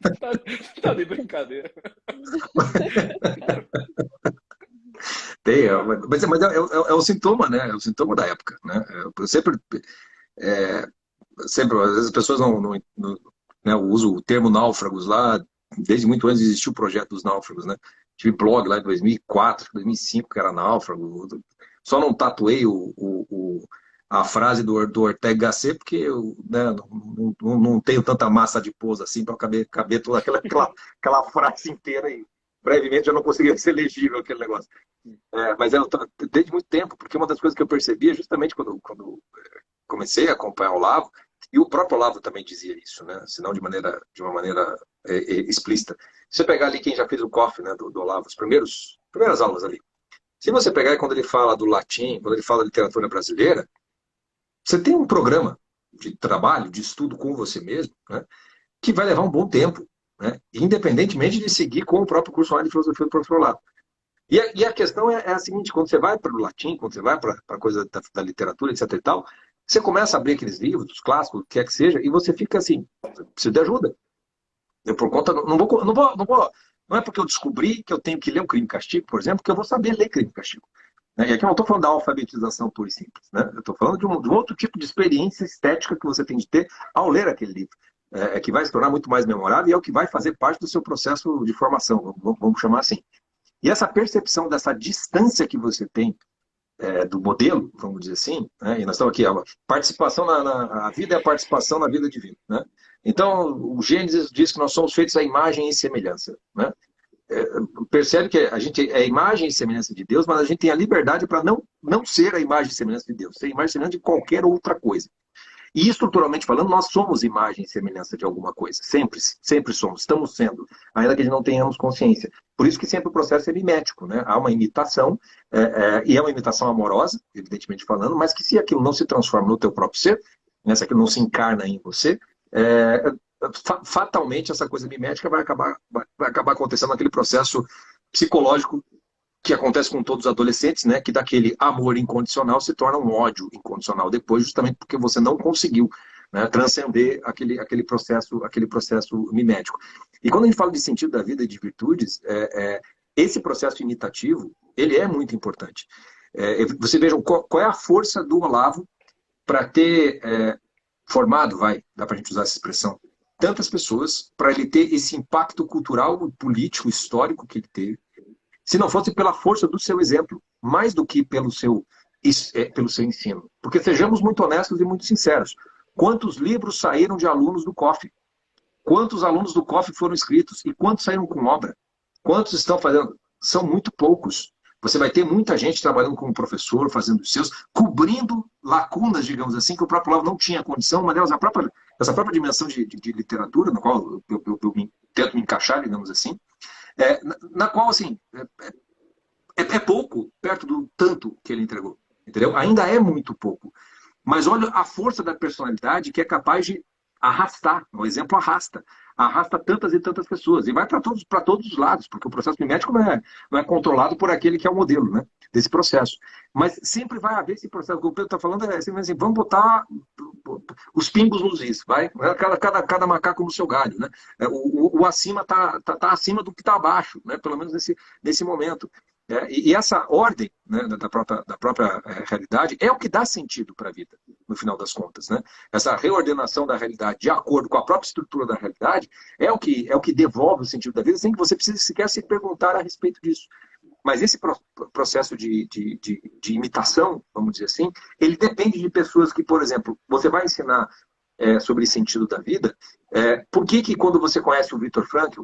B: tá de brincadeira.
C: Tem, mas é o sintoma, né? É o sintoma da época, né? Eu é, sempre às vezes as pessoas né, eu uso o termo náufragos lá, desde muito antes existiu o projeto dos náufragos, né? Tive blog lá em 2004, 2005, que era náufrago. Só não tatuei a frase do Ortega Gasset, porque eu, né, não tenho tanta massa de pose assim para caber toda aquela frase inteira aí. Brevemente eu não conseguia ser legível aquele negócio. Mas desde muito tempo, porque uma das coisas que eu percebia justamente quando comecei a acompanhar o Olavo, e o próprio Olavo também dizia isso, né? Se não de uma maneira explícita. Se você pegar ali quem já fez o COF, né, do Olavo, as primeiras aulas ali. Se você pegar quando ele fala do latim, quando ele fala da literatura brasileira, você tem um programa de trabalho, de estudo com você mesmo, né, que vai levar um bom tempo, né, independentemente de seguir com o próprio curso online de filosofia do professor Olavo. E a questão é a seguinte, quando você vai para o latim, quando você vai para a coisa da literatura, etc e tal, você começa a abrir aqueles livros, os clássicos, o que quer que seja, e você fica assim, preciso de ajuda. Eu, por conta, não é porque eu descobri que eu tenho que ler o Crime e Castigo, por exemplo, que eu vou saber ler Crime e Castigo. E aqui eu não estou falando da alfabetização pura e simples, né? Eu estou falando de um outro tipo de experiência estética que você tem de ter ao ler aquele livro. Que vai se tornar muito mais memorável e é o que vai fazer parte do seu processo de formação, vamos chamar assim. E essa percepção dessa distância que você tem do modelo, vamos dizer assim, né? E nós estamos aqui, a participação a vida é a participação na vida divina, né? Então, o Gênesis diz que nós somos feitos à imagem e semelhança, né? Percebe que a gente é a imagem e semelhança de Deus, mas a gente tem a liberdade para não ser a imagem e semelhança de Deus, ser a imagem e semelhança de qualquer outra coisa. E estruturalmente falando, nós somos imagem e semelhança de alguma coisa. Sempre somos, estamos sendo, ainda que a gente não tenhamos consciência. Por isso que sempre o processo é mimético, né? Há uma imitação, e é uma imitação amorosa, evidentemente falando, mas que se aquilo não se transforma no teu próprio ser, né, se aquilo não se encarna em você, fatalmente essa coisa mimética vai acabar acontecendo naquele processo psicológico que acontece com todos os adolescentes, né, que daquele amor incondicional se torna um ódio incondicional depois, justamente porque você não conseguiu, né, transcender aquele processo mimético. E quando a gente fala de sentido da vida e de virtudes, esse processo imitativo, ele é muito importante. Você veja qual é a força do Olavo para ter formado, dá para a gente usar essa expressão, tantas pessoas, para ele ter esse impacto cultural, político, histórico que ele teve, se não fosse pela força do seu exemplo, mais do que pelo seu ensino. Porque sejamos muito honestos e muito sinceros. Quantos livros saíram de alunos do COF? Quantos alunos do COF foram inscritos? E quantos saíram com obra? Quantos estão fazendo? São muito poucos. Você vai ter muita gente trabalhando como professor, fazendo os seus, cobrindo lacunas, digamos assim, que o próprio Olavo não tinha condição, mas essa própria dimensão de literatura, na qual eu tento me encaixar, digamos assim, na qual, assim, é pouco perto do tanto que ele entregou, entendeu? Ainda é muito pouco. Mas olha a força da personalidade que é capaz de arrastar. O exemplo arrasta tantas e tantas pessoas. E vai para todos os lados, porque o processo mimético não é controlado por aquele que é o modelo, né, desse processo. Mas sempre vai haver esse processo. O que o Pedro está falando sempre assim, vamos botar os pingos nos is, vai? Cada macaco no seu galho, né? O acima tá acima do que está abaixo, né? Pelo menos nesse momento. E essa ordem, né, da própria realidade é o que dá sentido para a vida, no final das contas, né? Essa reordenação da realidade de acordo com a própria estrutura da realidade é o que devolve o sentido da vida, sem que você precise sequer se perguntar a respeito disso. Mas esse processo de imitação, vamos dizer assim, ele depende de pessoas que, por exemplo, você vai ensinar sobre o sentido da vida. Por que quando você conhece o Viktor Frankl,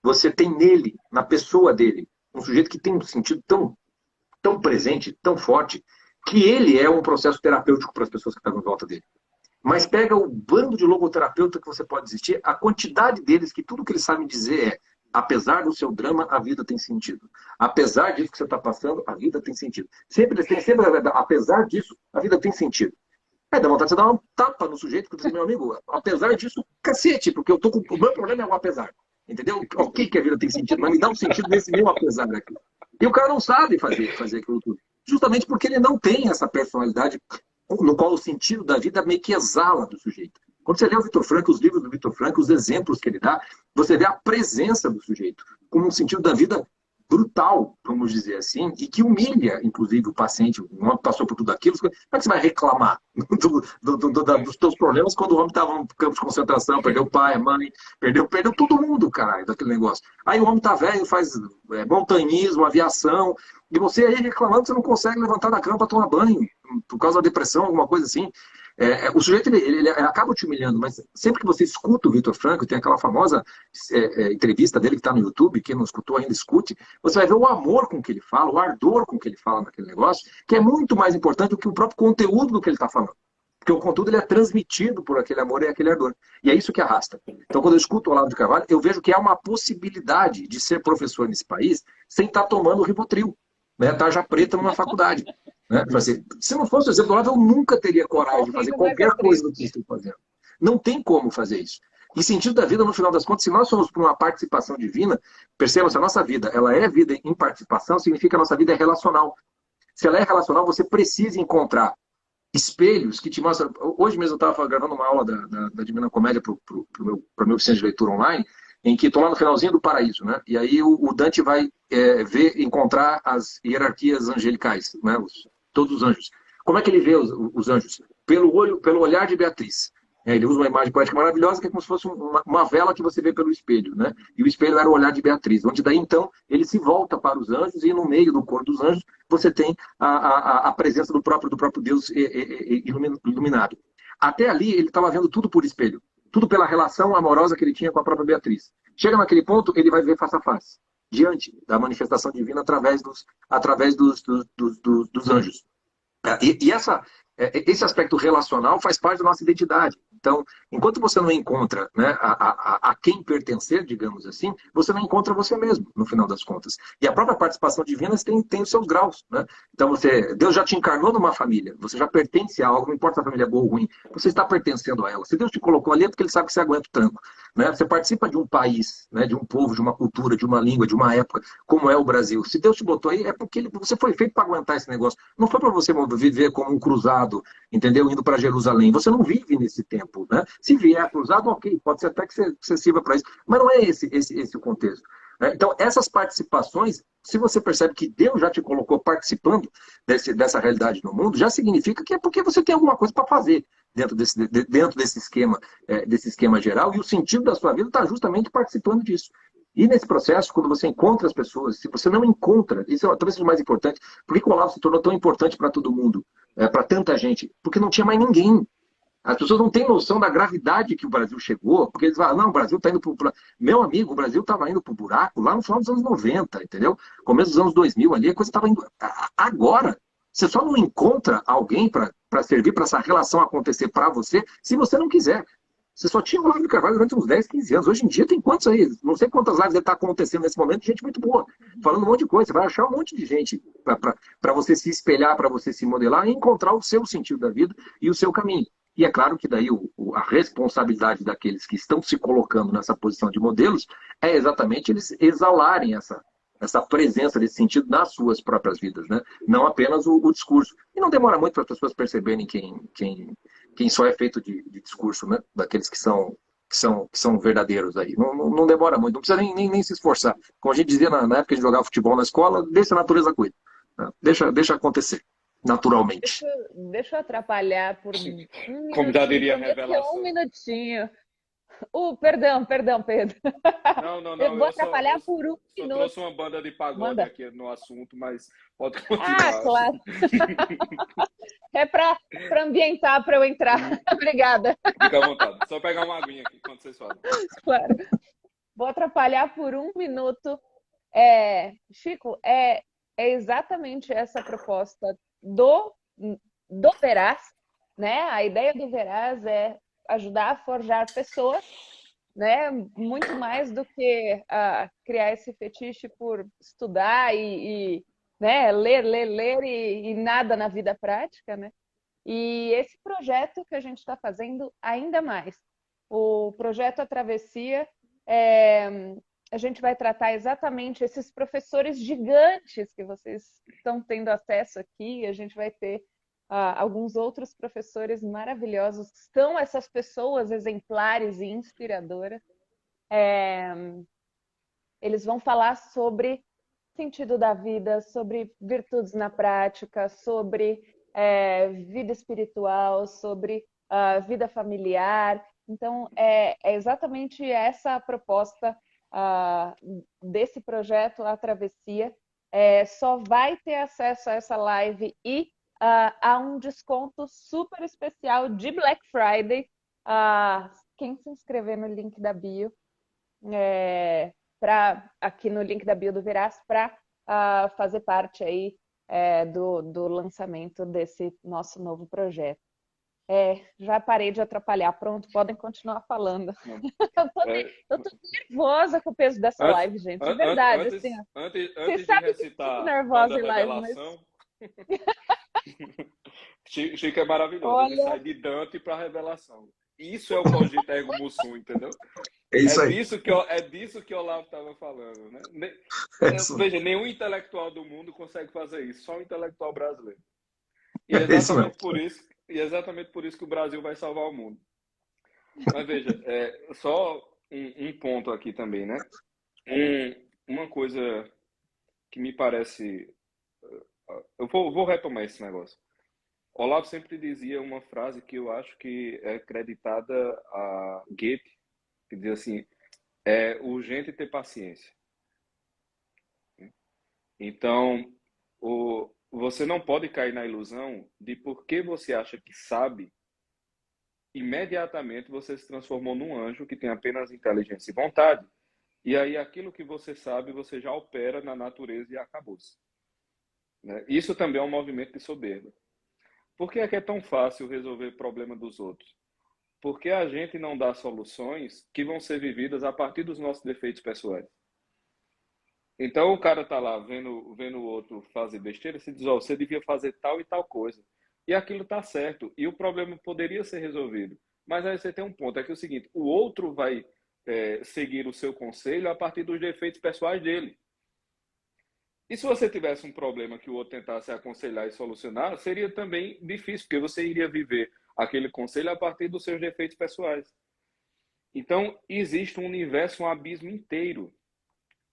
C: você tem nele, na pessoa dele, um sujeito que tem um sentido tão presente, tão forte, que ele é um processo terapêutico para as pessoas que estão em volta dele. Mas pega o bando de logoterapeuta que você pode existir, a quantidade deles que tudo que eles sabem dizer apesar do seu drama, a vida tem sentido. Apesar disso que você está passando, a vida tem sentido. Sempre, apesar disso, a vida tem sentido. Dá vontade de você dar uma tapa no sujeito, porque meu amigo, apesar disso, cacete, porque o meu problema é o apesar. Entendeu? Ok que a vida tem sentido, mas me dá um sentido nesse meu apesar daqui. E o cara não sabe fazer aquilo tudo. Justamente porque ele não tem essa personalidade no qual o sentido da vida meio que exala do sujeito. Quando você lê o Viktor Frankl, os livros do Viktor Frankl, os exemplos que ele dá, você vê a presença do sujeito como um sentido da vida brutal, vamos dizer assim, e que humilha, inclusive, o paciente. O homem passou por tudo aquilo. Como é que você vai reclamar dos teus problemas quando o homem estava no campo de concentração, perdeu o pai, a mãe, perdeu todo mundo, caralho, daquele negócio. Aí o homem tá velho, faz montanhismo, aviação, e você aí reclamando que você não consegue levantar da cama para tomar banho, por causa da depressão, alguma coisa assim. O sujeito ele acaba te humilhando, mas sempre que você escuta o Viktor Frankl, tem aquela famosa entrevista dele que está no YouTube, quem não escutou ainda escute, você vai ver o amor com que ele fala, o ardor com que ele fala naquele negócio, que é muito mais importante do que o próprio conteúdo do que ele está falando. Porque o conteúdo ele é transmitido por aquele amor e aquele ardor. E é isso que arrasta. Então, quando eu escuto o Olavo de Carvalho, eu vejo que há uma possibilidade de ser professor nesse país sem estar tomando Rivotril, né? Tarja preta numa faculdade. Né? Se não fosse o exemplo do Olavo, eu nunca teria coragem de fazer qualquer coisa do que estou fazendo. Não tem como fazer isso. E sentido da vida, no final das contas, se nós somos por uma participação divina, perceba, se a nossa vida ela é vida em participação, significa que a nossa vida é relacional. Se ela é relacional, você precisa encontrar espelhos que te mostram. Hoje mesmo eu estava gravando uma aula da Divina Comédia para o meu oficina de leitura online, em que estou lá no finalzinho do paraíso, né? E aí o Dante vai encontrar as hierarquias angelicais, né? Todos os anjos. Como é que ele vê os anjos? Pelo olhar de Beatriz. Ele usa uma imagem poética maravilhosa que é como se fosse uma vela que você vê pelo espelho, né? E o espelho era o olhar de Beatriz, onde daí então ele se volta para os anjos e no meio do coro dos anjos você tem a presença do próprio Deus iluminado. Até ali ele estava vendo tudo por espelho, tudo pela relação amorosa que ele tinha com a própria Beatriz. Chega naquele ponto, ele vai ver face a face, diante da manifestação divina através dos anjos. E esse aspecto relacional faz parte da nossa identidade. Então, enquanto você não encontra, né, a quem pertencer, digamos assim, você não encontra você mesmo, no final das contas. E a própria participação divina tem os seus graus. Né? Então, Deus já te encarnou numa família, você já pertence a algo, não importa se a família é boa ou ruim, você está pertencendo a ela. Se Deus te colocou ali é porque Ele sabe que você aguenta o tranco. Né? Você participa de um país, né, de um povo, de uma cultura, de uma língua, de uma época, como é o Brasil. Se Deus te botou aí, é porque você foi feito para aguentar esse negócio. Não foi para você viver como um cruzado, entendeu? Indo para Jerusalém. Você não vive nesse tempo, né? Se vier cruzado, ok, pode ser até que você sirva para isso, mas não é esse o contexto. Né? Então, essas participações, se você percebe que Deus já te colocou participando dessa realidade no mundo, já significa que é porque você tem alguma coisa para fazer dentro desse esquema geral, e o sentido da sua vida está justamente participando disso. E nesse processo, quando você encontra as pessoas, se você não encontra, isso talvez seja o mais importante, por que o Olavo se tornou tão importante para todo mundo, para tanta gente? Porque não tinha mais ninguém. As pessoas não têm noção da gravidade que o Brasil chegou, porque eles falam, não, o Brasil está indo para... Meu amigo, o Brasil estava indo para o buraco lá no final dos anos 90, entendeu? Começo dos anos 2000 ali, a coisa estava indo... Agora, você só não encontra alguém para servir para essa relação acontecer para você, se você não quiser. Você só tinha o Olavo de Carvalho durante uns 10, 15 anos. Hoje em dia tem quantos aí? Não sei quantas lives está acontecendo nesse momento, gente muito boa, falando um monte de coisa. Você vai achar um monte de gente para você se espelhar, para você se modelar e encontrar o seu sentido da vida e o seu caminho. E é claro que daí a responsabilidade daqueles que estão se colocando nessa posição de modelos é exatamente eles exalarem essa presença desse sentido nas suas próprias vidas, né? Não apenas o discurso. E não demora muito para as pessoas perceberem quem só é feito de discurso, né? Daqueles que são verdadeiros aí. Não demora muito, não precisa nem se esforçar. Como a gente dizia na época que a gente jogava futebol na escola, deixa a natureza cuidar. Né? Deixa acontecer, naturalmente.
A: Deixa eu atrapalhar por um
B: Como já
A: minutinho,
B: diria a
A: prometo que é um
B: revelação.
A: minutinho. Perdão, Pedro.
B: Não,
A: Eu
B: não,
A: vou atrapalhar por um
B: só
A: minuto.
B: trouxe uma banda de pagode
A: Manda.
B: aqui no assunto, mas pode
A: Ah,
B: continuar.
A: claro. É para ambientar, para eu entrar. Obrigada.
B: Fica à vontade. Só pegar uma aguinha aqui quando vocês falam.
A: Claro. Vou atrapalhar por um minuto. Chico, é exatamente essa proposta do Veraz, né? A ideia do Veraz é ajudar a forjar pessoas, né? Muito mais do que criar esse fetiche por estudar né? ler e nada na vida prática, né? E esse projeto que a gente está fazendo ainda mais. O projeto A Travessia, a gente vai tratar exatamente esses professores gigantes que vocês estão tendo acesso aqui. A gente vai ter alguns outros professores maravilhosos, que são essas pessoas exemplares e inspiradoras. Eles vão falar sobre sentido da vida, sobre virtudes na prática, sobre vida espiritual, sobre vida familiar. Então, é exatamente essa a proposta desse projeto, A Travessia. Só vai ter acesso a essa live e a um desconto super especial de Black Friday. Quem se inscrever no link da bio, aqui no link da bio do Veraz, para fazer parte aí do lançamento desse nosso novo projeto. Já parei de atrapalhar, pronto, podem continuar falando. Eu tô nervosa com o peso dessa live, gente, de verdade. Assim,
B: Antes
A: vocês
B: de
A: sabem que eu fico
B: recitar
A: nervosa
B: Banda
A: em live, mas...
B: Revelação, Chico é maravilhoso. Ele sai de Dante para Revelação. Isso é o Cogito Ergo Mussum, entendeu?
C: É isso aí.
B: É disso que o Olavo estava falando, né?
C: É isso.
B: Veja, nenhum intelectual do mundo consegue fazer isso, só o intelectual brasileiro. E
C: É isso mesmo.
B: é exatamente por isso que o Brasil vai salvar o mundo. Mas veja, só um ponto aqui também, né? Uma coisa que me parece... Eu vou retomar esse negócio. Olavo sempre dizia uma frase que eu acho que é creditada a Goethe, que diz assim, é urgente ter paciência. Então, você não pode cair na ilusão de porque você acha que sabe, imediatamente você se transformou num anjo que tem apenas inteligência e vontade, e aí aquilo que você sabe, você já opera na natureza e acabou-se. Né? Isso também é um movimento de soberba. Por que é tão fácil resolver o problema dos outros? Porque a gente não dá soluções que vão ser vividas a partir dos nossos defeitos pessoais. Então o cara tá lá vendo o outro fazer besteira, se diz, ó, você devia fazer tal e tal coisa. E aquilo tá certo. E o problema poderia ser resolvido. Mas aí você tem um ponto, é que é o seguinte, o outro vai seguir o seu conselho a partir dos defeitos pessoais dele. E se você tivesse um problema que o outro tentasse aconselhar e solucionar, seria também difícil, porque você iria viver aquele conselho a partir dos seus defeitos pessoais. Então, existe um universo, um abismo inteiro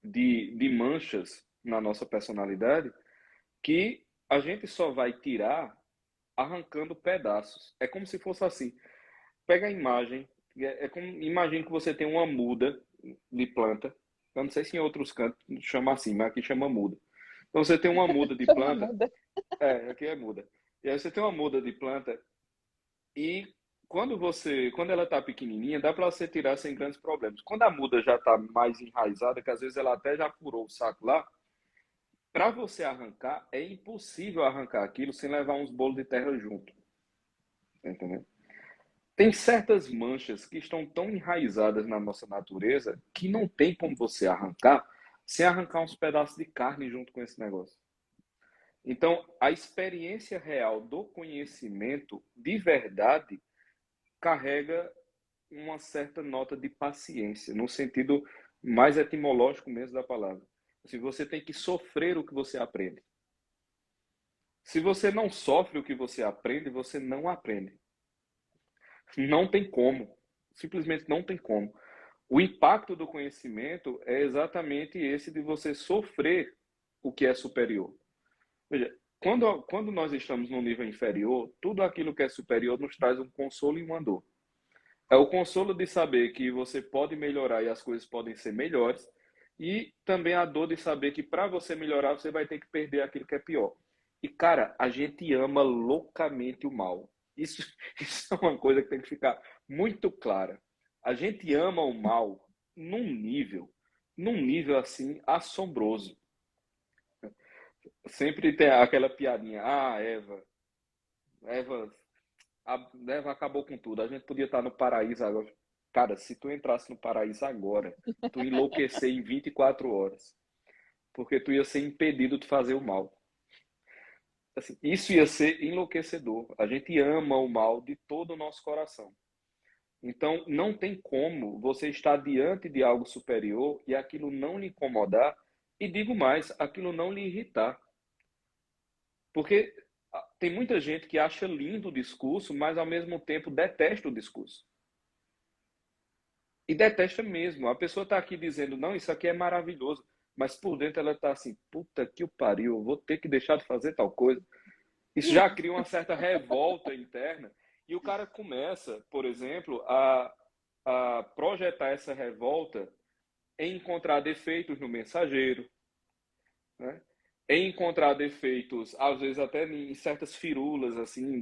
B: de manchas na nossa personalidade que a gente só vai tirar arrancando pedaços. É como se fosse assim. Pega a imagem, imagine que você tem uma muda de planta. Eu não sei se em outros cantos chama assim, mas aqui chama muda. Então você tem uma muda de
A: Chama
B: planta,
A: muda.
B: aqui é muda. E aí você tem uma muda de planta e quando ela está pequenininha, dá para você tirar sem grandes problemas. Quando a muda já está mais enraizada, que às vezes ela até já furou o saco lá, para você arrancar, é impossível arrancar aquilo sem levar uns bolos de terra junto. Tá entendendo? Tem certas manchas que estão tão enraizadas na nossa natureza que não tem como você arrancar sem arrancar uns pedaços de carne junto com esse negócio. Então, a experiência real do conhecimento de verdade carrega uma certa nota de paciência, no sentido mais etimológico mesmo da palavra. Assim, você tem que sofrer o que você aprende. Se você não sofre o que você aprende, você não aprende. Não tem como. Simplesmente não tem como. O impacto do conhecimento é exatamente esse de você sofrer o que é superior. Veja, quando nós estamos no nível inferior, tudo aquilo que é superior nos traz um consolo e uma dor. É o consolo de saber que você pode melhorar e as coisas podem ser melhores, e também a dor de saber que para você melhorar, você vai ter que perder aquilo que é pior. E, cara, a gente ama loucamente o mal. Isso, isso é uma coisa que tem que ficar muito clara. A gente ama o mal num nível assim assombroso. Sempre tem aquela piadinha, Eva, Eva acabou com tudo. A gente podia estar no paraíso agora. Cara, se tu entrasse no paraíso agora, tu ia enlouquecer em 24 horas. Porque tu ia ser impedido de fazer o mal. Assim, isso ia ser enlouquecedor. A gente ama o mal de todo o nosso coração. Então, não tem como você estar diante de algo superior e aquilo não lhe incomodar, e digo mais, aquilo não lhe irritar. Porque tem muita gente que acha lindo o discurso, mas ao mesmo tempo detesta o discurso. E detesta mesmo. A pessoa está aqui dizendo, não, isso aqui é maravilhoso. Mas por dentro ela está assim, puta que o pariu, eu vou ter que deixar de fazer tal coisa. Isso já cria uma certa revolta interna. E o cara começa, por exemplo, a projetar essa revolta em encontrar defeitos no mensageiro, né? Em encontrar defeitos, às vezes até em certas firulas, assim,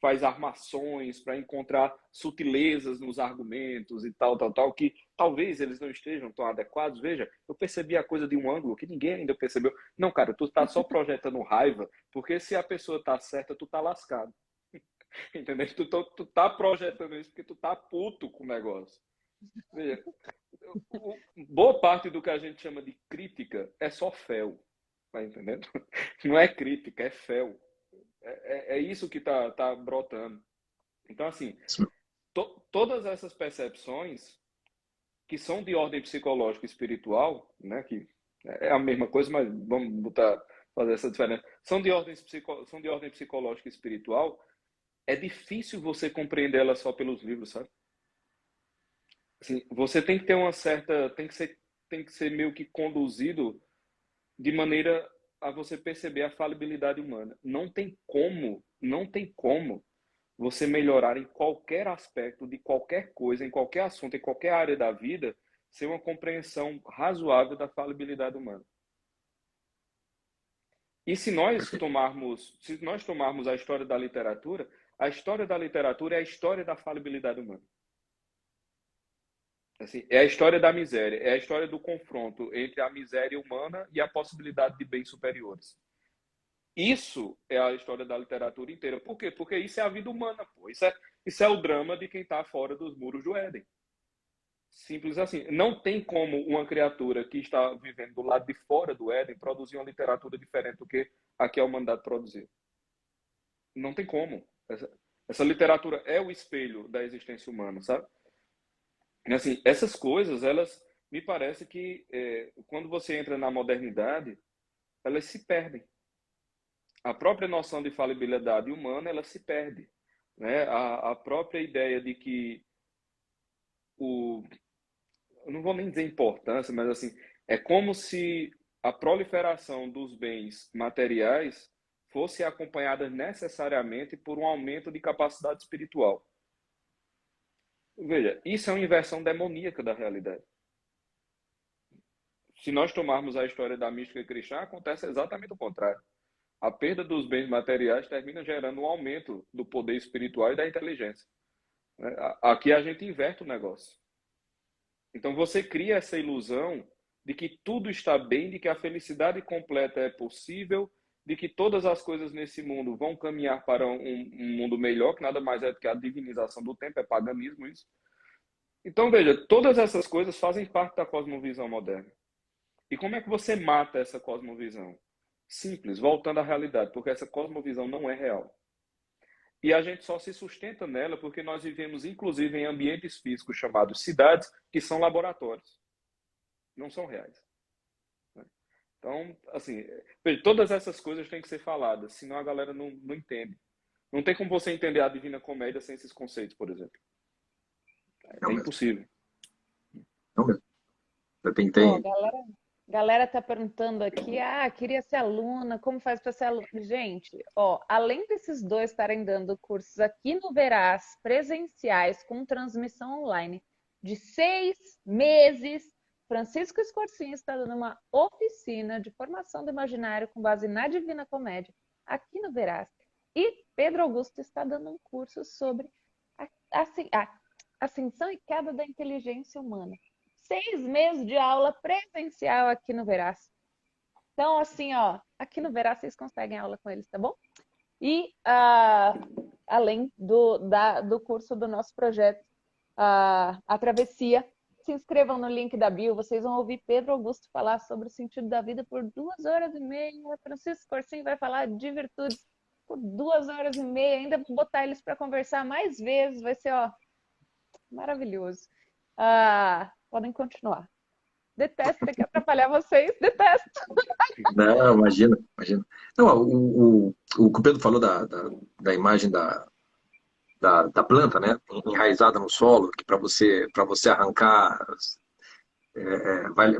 B: faz armações para encontrar sutilezas nos argumentos e tal, que talvez eles não estejam tão adequados. Veja, eu percebi a coisa de um ângulo que ninguém ainda percebeu. Não, cara, tu tá só projetando raiva, porque se a pessoa tá certa, tu tá lascado. Entendeu? Tu tá projetando isso porque tu tá puto com o negócio. Veja, boa parte do que a gente chama de crítica é só fel. Tá entendendo? Não é crítica, é fel. É isso que tá brotando. Então, assim, todas essas percepções que são de ordem psicológica e espiritual, né, que é a mesma coisa, mas vamos fazer essa diferença, são de ordem psicológica e espiritual, é difícil você compreender ela só pelos livros, sabe? Assim, você tem que ter uma certa, tem que ser meio que conduzido de maneira a você perceber a falibilidade humana. Não tem como você melhorar em qualquer aspecto de qualquer coisa, em qualquer assunto, em qualquer área da vida, sem uma compreensão razoável da falibilidade humana. E se nós tomarmos a história da literatura é a história da falibilidade humana. Assim, é a história da miséria, é a história do confronto entre a miséria humana e a possibilidade de bens superiores. Isso é a história da literatura inteira. Por quê? Porque isso é a vida humana, pô. Isso é o drama de quem está fora dos muros do Éden. Simples assim. Não tem como uma criatura que está vivendo do lado de fora do Éden produzir uma literatura diferente do que a que a humanidade produziu. Não tem como. Essa literatura é o espelho da existência humana, sabe? E, assim, essas coisas, elas me parece que quando você entra na modernidade, elas se perdem. A própria noção de falibilidade humana, ela se perde, né? A própria ideia de que eu não vou nem dizer importância, mas assim, é como se a proliferação dos bens materiais fosse acompanhada necessariamente por um aumento de capacidade espiritual. Veja, isso é uma inversão demoníaca da realidade. Se nós tomarmos a história da mística cristã, acontece exatamente o contrário. A perda dos bens materiais termina gerando um aumento do poder espiritual e da inteligência. Aqui a gente inverte o negócio. Então você cria essa ilusão de que tudo está bem, de que a felicidade completa é possível, de que todas as coisas nesse mundo vão caminhar para um mundo melhor, que nada mais é do que a divinização do tempo, é paganismo isso. Então veja, todas essas coisas fazem parte da cosmovisão moderna. E como é que você mata essa cosmovisão? Simples, voltando à realidade, porque essa cosmovisão não é real. E a gente só se sustenta nela porque nós vivemos, inclusive, em ambientes físicos chamados cidades, que são laboratórios. Não são reais. Então, assim, todas essas coisas têm que ser faladas, senão a galera não entende. Não tem como você entender a Divina Comédia sem esses conceitos, por exemplo. É impossível.
C: Não mesmo.
A: Galera tá perguntando aqui, queria ser aluna, como faz para ser aluna? Gente, além desses dois estarem dando cursos aqui no Veraz, presenciais, com transmissão online, de 6 meses, Francisco Escorcinho está dando uma oficina de formação do imaginário com base na Divina Comédia, aqui no Veraz. E Pedro Augusto está dando um curso sobre a ascensão e queda da inteligência humana. 6 meses de aula presencial aqui no Veraz. Então, assim, aqui no Veraz vocês conseguem aula com eles, tá bom? E além do curso do nosso projeto, a Travessia, se inscrevam no link da bio, vocês vão ouvir Pedro Augusto falar sobre o sentido da vida por 2 horas e meia. Francisco Corsim vai falar de virtudes por 2 horas e meia. Ainda vou botar eles para conversar mais vezes, vai ser, maravilhoso. Podem continuar. Detesto ter que atrapalhar vocês, detesto.
C: Não, imagina. Não, o que o Pedro falou da imagem da planta, né, enraizada no solo, que para você arrancar, vai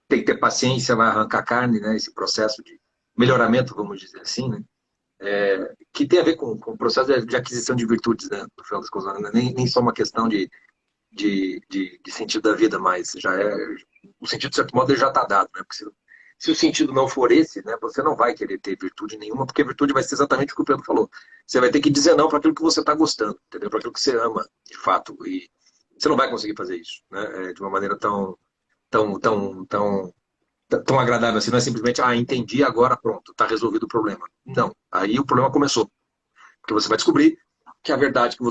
C: ter que ter paciência, vai arrancar carne, né, esse processo de melhoramento, vamos dizer assim, né, que tem a ver com o processo de aquisição de virtudes, né, no final das contas, né, nem só uma questão de sentido da vida, mas o sentido, de certo modo, ele já está dado, né? Porque se o sentido não for esse, né, você não vai querer ter virtude nenhuma, porque a virtude vai ser exatamente o que o Pedro falou. Você vai ter que dizer não para aquilo que você está gostando, entendeu? Para aquilo que você ama, de fato. E você não vai conseguir fazer isso, né? De uma maneira tão agradável assim. Não é simplesmente, entendi, agora pronto, está resolvido o problema. Não. Aí o problema começou. Porque você vai descobrir que a verdade que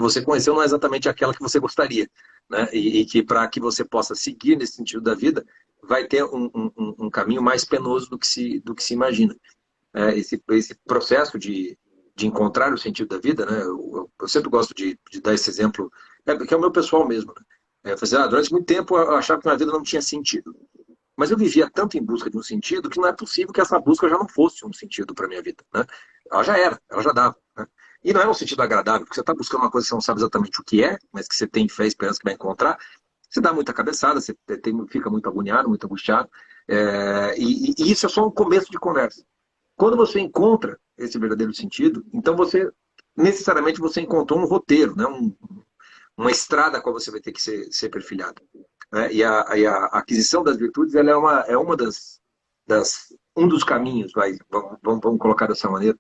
C: você conheceu não é exatamente aquela que você gostaria, né? E que para que você possa seguir nesse sentido da vida, vai ter um caminho mais penoso do que se imagina. Esse processo de encontrar o sentido da vida, né? Eu sempre gosto de dar esse exemplo, porque é o meu pessoal mesmo, né? Durante muito tempo eu achava que minha vida não tinha sentido. Mas eu vivia tanto em busca de um sentido que não é possível que essa busca já não fosse um sentido para minha vida, né? Ela já dava, né? E não é um sentido agradável, porque você está buscando uma coisa que você não sabe exatamente o que é, mas que você tem fé e esperança que vai encontrar. Você dá muita cabeçada, você fica muito agoniado, muito angustiado. E isso é só um começo de conversa. Quando você encontra esse verdadeiro sentido, então necessariamente você encontrou um roteiro, né? Uma estrada a qual você vai ter que ser perfilhado. Né? E a aquisição das virtudes, ela é um dos caminhos, vamos colocar dessa maneira,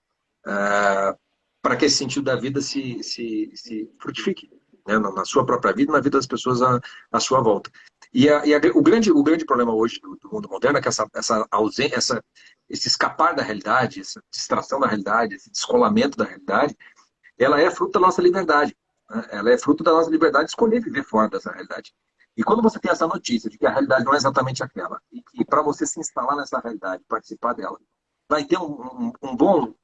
C: para que esse sentido da vida se frutifique, né? Na sua própria vida e na vida das pessoas à sua volta. E o grande problema hoje do mundo moderno é que essa ausência, esse escapar da realidade, essa distração da realidade, esse descolamento da realidade, ela é fruto da nossa liberdade, né? Ela é fruto da nossa liberdade de escolher viver fora dessa realidade. E quando você tem essa notícia de que a realidade não é exatamente aquela, e que para você se instalar nessa realidade, participar dela, vai ter um bom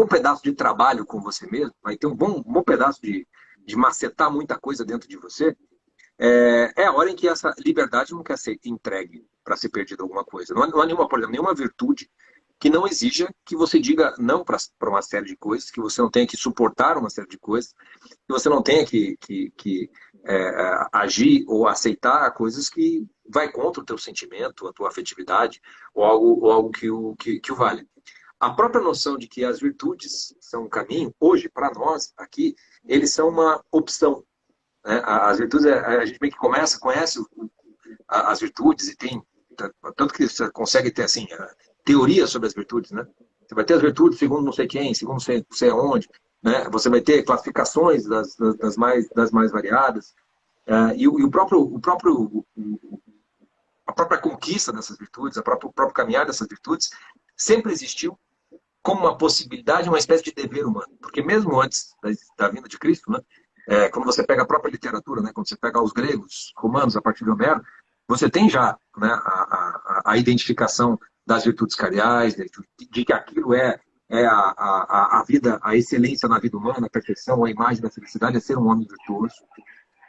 C: pedaço de trabalho com você mesmo, vai ter um bom pedaço de macetar muita coisa dentro de você, é a hora em que essa liberdade não quer ser entregue para ser perdida alguma coisa. Não há nenhuma, por exemplo, nenhuma virtude que não exija que você diga não para uma série de coisas, que você não tenha que suportar uma série de coisas, que você não tenha que agir ou aceitar coisas que vai contra o teu sentimento, a tua afetividade, ou algo que o vale. A própria noção de que as virtudes são um caminho, hoje, para nós, aqui, eles são uma opção, né? As virtudes, a gente meio que conhece as virtudes e tem, tanto que você consegue ter, assim, teoria sobre as virtudes, né? Você vai ter as virtudes segundo não sei quem, segundo não sei aonde, né? Você vai ter classificações das mais variadas, e a própria conquista dessas virtudes, o próprio caminhar dessas virtudes, sempre existiu como uma possibilidade, uma espécie de dever humano. Porque mesmo antes da vinda de Cristo, né, quando você pega a própria literatura, né, quando você pega os gregos, romanos, a partir de Homero, você tem já, né, a identificação das virtudes cardeais, de que aquilo é a vida, a excelência na vida humana, a perfeição, a imagem da felicidade, é ser um homem virtuoso.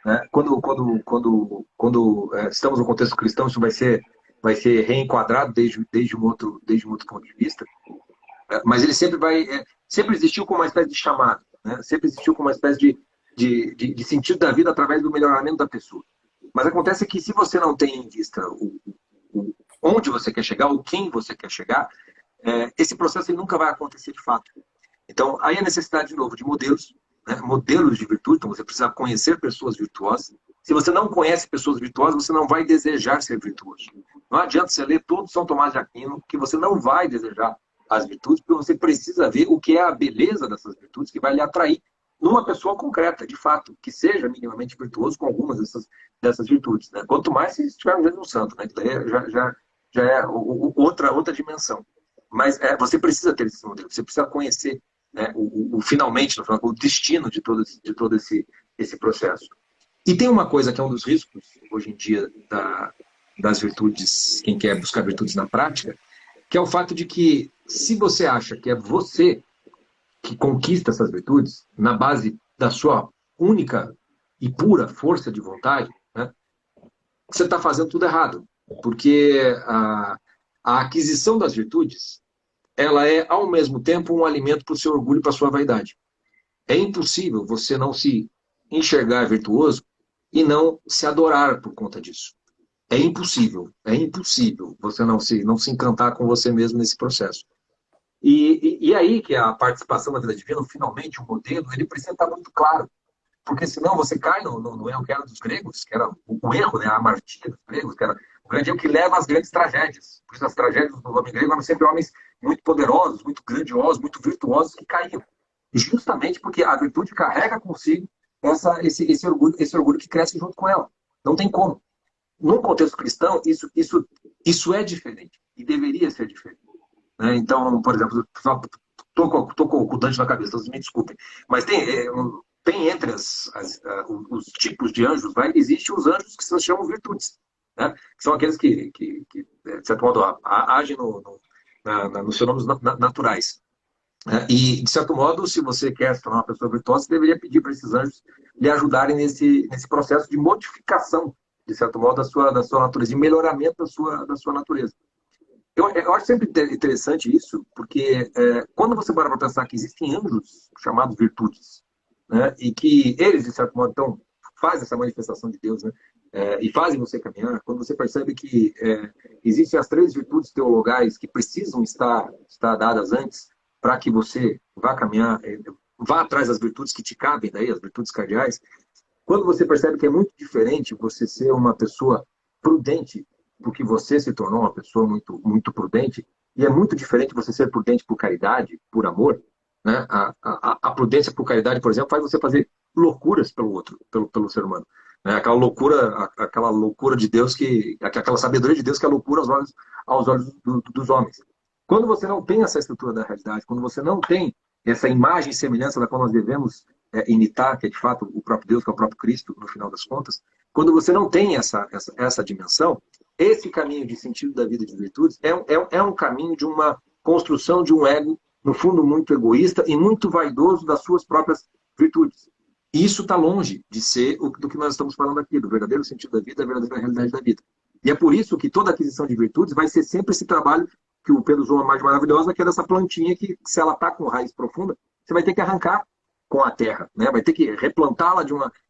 C: Né? Quando estamos no contexto cristão, isso vai ser reenquadrado desde um outro ponto de vista. Mas ele sempre existiu como uma espécie de chamado, né? Sempre existiu como uma espécie de sentido da vida através do melhoramento da pessoa. Mas acontece que se você não tem em vista onde você quer chegar, ou quem você quer chegar, esse processo ele nunca vai acontecer de fato. Então, aí a necessidade, de novo, de modelos, né? Modelos de virtude. Então, você precisa conhecer pessoas virtuosas. Se você não conhece pessoas virtuosas, você não vai desejar ser virtuoso. Não adianta você ler todo São Tomás de Aquino, que você não vai desejar as virtudes, porque você precisa ver o que é a beleza dessas virtudes que vai lhe atrair numa pessoa concreta, de fato, que seja minimamente virtuoso com algumas dessas virtudes. Né? Quanto mais se estiver no mesmo santo, né? Já é outra dimensão. Mas você precisa ter esse modelo, você precisa conhecer, né, finalmente, o destino de todo esse processo. E tem uma coisa que é um dos riscos, hoje em dia, das virtudes, quem quer buscar virtudes na prática, que é o fato de que, se você acha que é você que conquista essas virtudes, na base da sua única e pura força de vontade, né, você está fazendo tudo errado. Porque a aquisição das virtudes, ela é, ao mesmo tempo, um alimento para o seu orgulho e para a sua vaidade. É impossível você não se enxergar virtuoso e não se adorar por conta disso. É impossível você não se encantar com você mesmo nesse processo. E aí que a participação na vida divina, finalmente, o modelo, ele precisa estar muito claro. Porque senão você cai no erro que era dos gregos, que era o erro, né, a amartia dos gregos, que era o grande erro que leva às grandes tragédias. Por isso as tragédias do homem grego eram sempre homens muito poderosos, muito grandiosos, muito virtuosos que caíam. Justamente porque a virtude carrega consigo esse orgulho que cresce junto com ela. Não tem como. Num contexto cristão, isso é diferente. E deveria ser diferente. Né? Então, por exemplo, estou com o Dante na cabeça, vocês me desculpem. Mas tem entre os tipos de anjos, existem os anjos que se chamam virtudes. Né? Que são aqueles que de certo modo, agem nos fenômenos naturais. E, de certo modo, se você quer se tornar uma pessoa virtuosa, você deveria pedir para esses anjos lhe ajudarem nesse processo de modificação, de certo modo, da sua natureza, de melhoramento da sua natureza. Eu acho sempre interessante isso, porque quando você para pensar que existem anjos chamados virtudes, né, e que eles, de certo modo, então, fazem essa manifestação de Deus, né, e fazem você caminhar, quando você percebe que existem as 3 virtudes teologais que precisam estar dadas antes para que você vá caminhar, vá atrás das virtudes que te cabem daí, as virtudes cardeais, quando você percebe que é muito diferente você ser uma pessoa prudente, porque você se tornou uma pessoa muito, muito prudente, e é muito diferente você ser prudente por caridade, por amor, né? A prudência por caridade, por exemplo, faz você fazer loucuras pelo outro, pelo ser humano. Né? Aquela loucura de Deus, aquela sabedoria de Deus que é loucura aos olhos dos homens. Quando você não tem essa estrutura da realidade, quando você não tem essa imagem e semelhança da qual nós devemos imitar, que é de fato o próprio Deus, que é o próprio Cristo, no final das contas, quando você não tem essa dimensão, esse caminho de sentido da vida de virtudes é um caminho de uma construção de um ego, no fundo, muito egoísta e muito vaidoso das suas próprias virtudes. E isso está longe de ser do que nós estamos falando aqui, do verdadeiro sentido da vida, da verdadeira realidade da vida. E é por isso que toda aquisição de virtudes vai ser sempre esse trabalho que o Pedro usou, a mais maravilhosa, que é dessa plantinha que, se ela está com raiz profunda, você vai ter que arrancar com a terra, né? Vai ter que replantá-la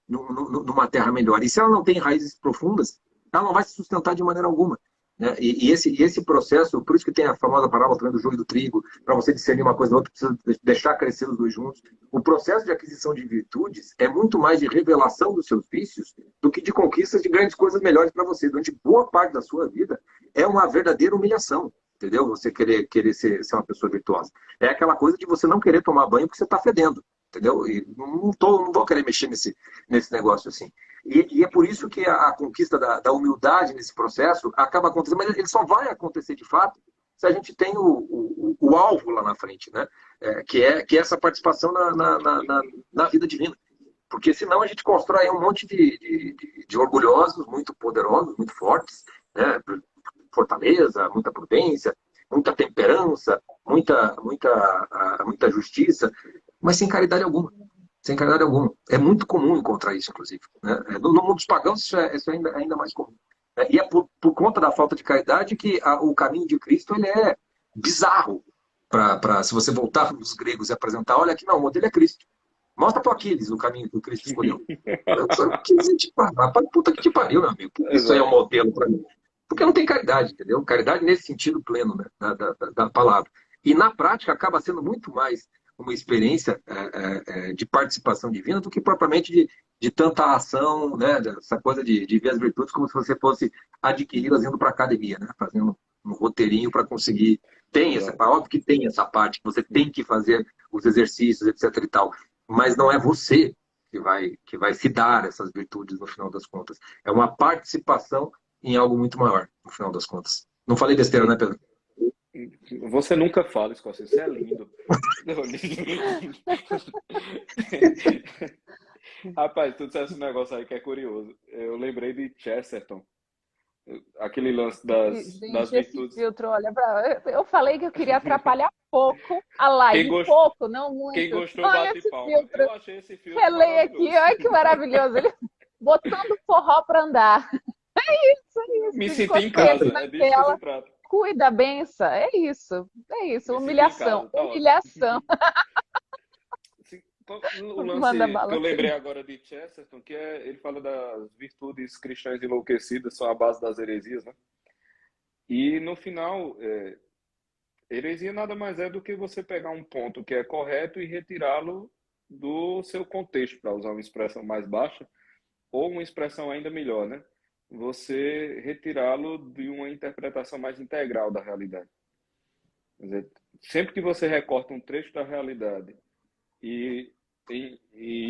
C: numa terra melhor. E se ela não tem raízes profundas, ela não vai se sustentar de maneira alguma. Né? E esse processo, por isso que tem a famosa parábola também do joio e do trigo, para você discernir uma coisa da outra, precisa deixar crescer os dois juntos. O processo de aquisição de virtudes é muito mais de revelação dos seus vícios do que de conquistas de grandes coisas melhores para você, onde boa parte da sua vida é uma verdadeira humilhação. Entendeu? Você querer ser uma pessoa virtuosa. É aquela coisa de você não querer tomar banho porque você está fedendo. Entendeu? E não vou querer mexer nesse negócio assim. E é por isso que a conquista da humildade nesse processo acaba acontecendo, mas ele só vai acontecer de fato se a gente tem o alvo lá na frente, né? Que é essa participação na vida divina. Porque senão a gente constrói um monte de orgulhosos, muito poderosos, muito fortes, né? Fortaleza, muita prudência, muita temperança, muita justiça, mas sem caridade alguma. Sem caridade alguma. É muito comum encontrar isso, inclusive. Né? No mundo dos pagãos, isso é ainda mais comum. E é por conta da falta de caridade que o caminho de Cristo ele é bizarro. Se você voltar nos gregos e apresentar, olha aqui, não, o modelo é Cristo. Mostra para Aquiles o caminho que o Cristo escolheu. Puta que te pariu, meu amigo. Isso aí é um modelo para mim. Porque não tem caridade, entendeu? Caridade nesse sentido pleno, né, da palavra. E na prática acaba sendo muito mais uma experiência de participação divina do que propriamente de tanta ação, né? Essa coisa de ver as virtudes como se você fosse adquiri-las indo para a academia, né? Fazendo um roteirinho para conseguir. Óbvio que tem essa parte, que você tem que fazer os exercícios, etc. e tal. Mas não é você que vai se dar essas virtudes no final das contas. É uma participação em algo muito maior, no final das contas. Não falei besteira, né, Pedro?
B: Você nunca fala, Escócia, você é lindo. Rapaz, tu disseste um negócio aí que é curioso. Eu lembrei de Chesterton, aquele lance das
A: Gente, esse
B: virtudes.
A: filtro, olha, eu falei que eu queria atrapalhar pouco a live, pouco, não muito.
B: Quem gostou,
A: olha
B: bate
A: esse
B: palma.
A: filtro.
B: Eu achei esse filtro
A: relei aqui, olha que maravilhoso. Ele botando forró para andar. É isso.
B: Me senti em casa, é disso que se trata.
A: Cuida, benção. É isso. Humilhação.
B: Casa,
A: humilhação.
B: O lance que eu lembrei agora de Chesterton, que ele fala das virtudes cristãs enlouquecidas, são a base das heresias, né? E no final, heresia nada mais é do que você pegar um ponto que é correto e retirá-lo do seu contexto, para usar uma expressão mais baixa, ou uma expressão ainda melhor, né? Você retirá-lo de uma interpretação mais integral da realidade. Quer dizer, sempre que você recorta um trecho da realidade e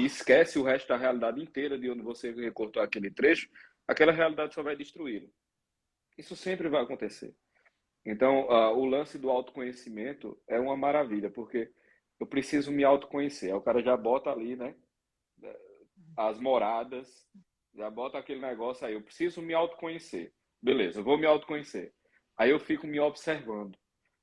B: esquece o resto da realidade inteira de onde você recortou aquele trecho, aquela realidade só vai destruí-lo. Isso sempre vai acontecer. Então, o lance do autoconhecimento é uma maravilha, porque eu preciso me autoconhecer. Aí o cara já bota ali, né, as moradas, já bota aquele negócio aí, eu preciso me autoconhecer. Beleza, eu vou me autoconhecer. Aí eu fico me observando.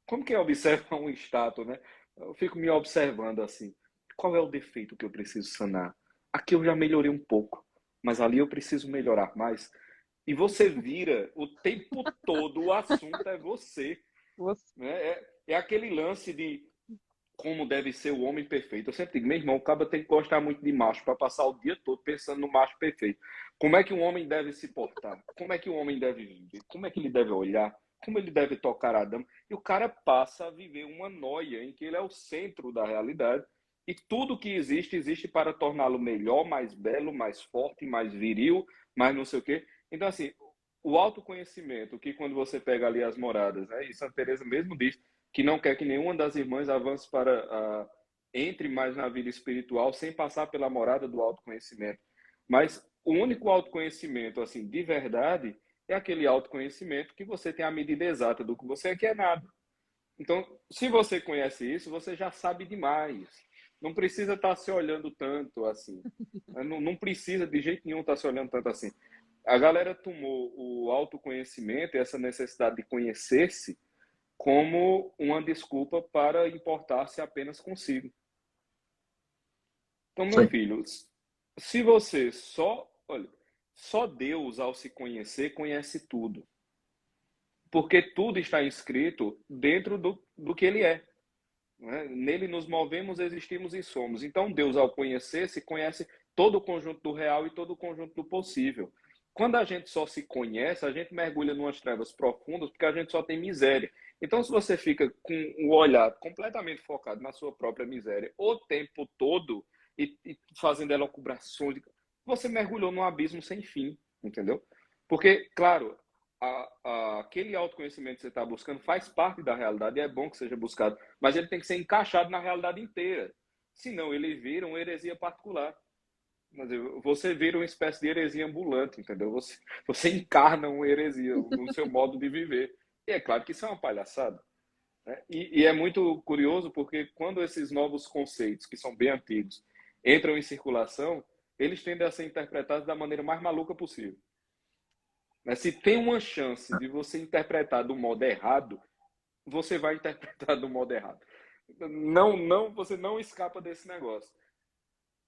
B: Como que é observar um estátua, né? Eu fico me observando assim. Qual é o defeito que eu preciso sanar? Aqui eu já melhorei um pouco, mas ali eu preciso melhorar mais. E você vira o tempo todo, o assunto é você. Né? É aquele lance de como deve ser o homem perfeito. Eu sempre digo, meu irmão, o cara tem que gostar muito de macho para passar o dia todo pensando no macho perfeito. Como é que um homem deve se portar? Como é que um homem deve viver? Como é que ele deve olhar? Como ele deve tocar a dama? E o cara passa a viver uma noia em que ele é o centro da realidade e tudo que existe para torná-lo melhor, mais belo, mais forte, mais viril, mais não sei o quê. Então, assim, o autoconhecimento, que quando você pega ali as moradas, né, e Santa Teresa mesmo diz que não quer que nenhuma das irmãs avance entre mais na vida espiritual sem passar pela morada do autoconhecimento. Mas o único autoconhecimento, assim, de verdade, é aquele autoconhecimento que você tem a medida exata do que você é, que é nada. Então, se você conhece isso, você já sabe demais. Não precisa estar se olhando tanto assim. Não precisa de jeito nenhum estar se olhando tanto assim. A galera tomou o autoconhecimento e essa necessidade de conhecer-se como uma desculpa para importar-se apenas consigo. Então, meu
C: Sim,
B: filho, se você olha, só Deus ao se conhecer conhece tudo, porque tudo está inscrito dentro do que ele é. Né? Nele nos movemos, existimos e somos. Então, Deus, ao conhecer, se conhece todo o conjunto do real e todo o conjunto do possível. Quando a gente só se conhece, a gente mergulha em umas trevas profundas, porque a gente só tem miséria. Então, se você fica com o olhar completamente focado na sua própria miséria o tempo todo e fazendo elucubrações, você mergulhou num abismo sem fim, entendeu? Porque, claro, aquele autoconhecimento que você está buscando faz parte da realidade e é bom que seja buscado, mas ele tem que ser encaixado na realidade inteira. Senão ele vira uma heresia particular. Você vira uma espécie de heresia ambulante, entendeu? Você encarna uma heresia no seu modo de viver. E é claro que isso é uma palhaçada. Né? E é muito curioso porque quando esses novos conceitos, que são bem antigos, entram em circulação, eles tendem a ser interpretados da maneira mais maluca possível. Mas se tem uma chance de você interpretar do modo errado, você vai interpretar do modo errado. Você não escapa desse negócio.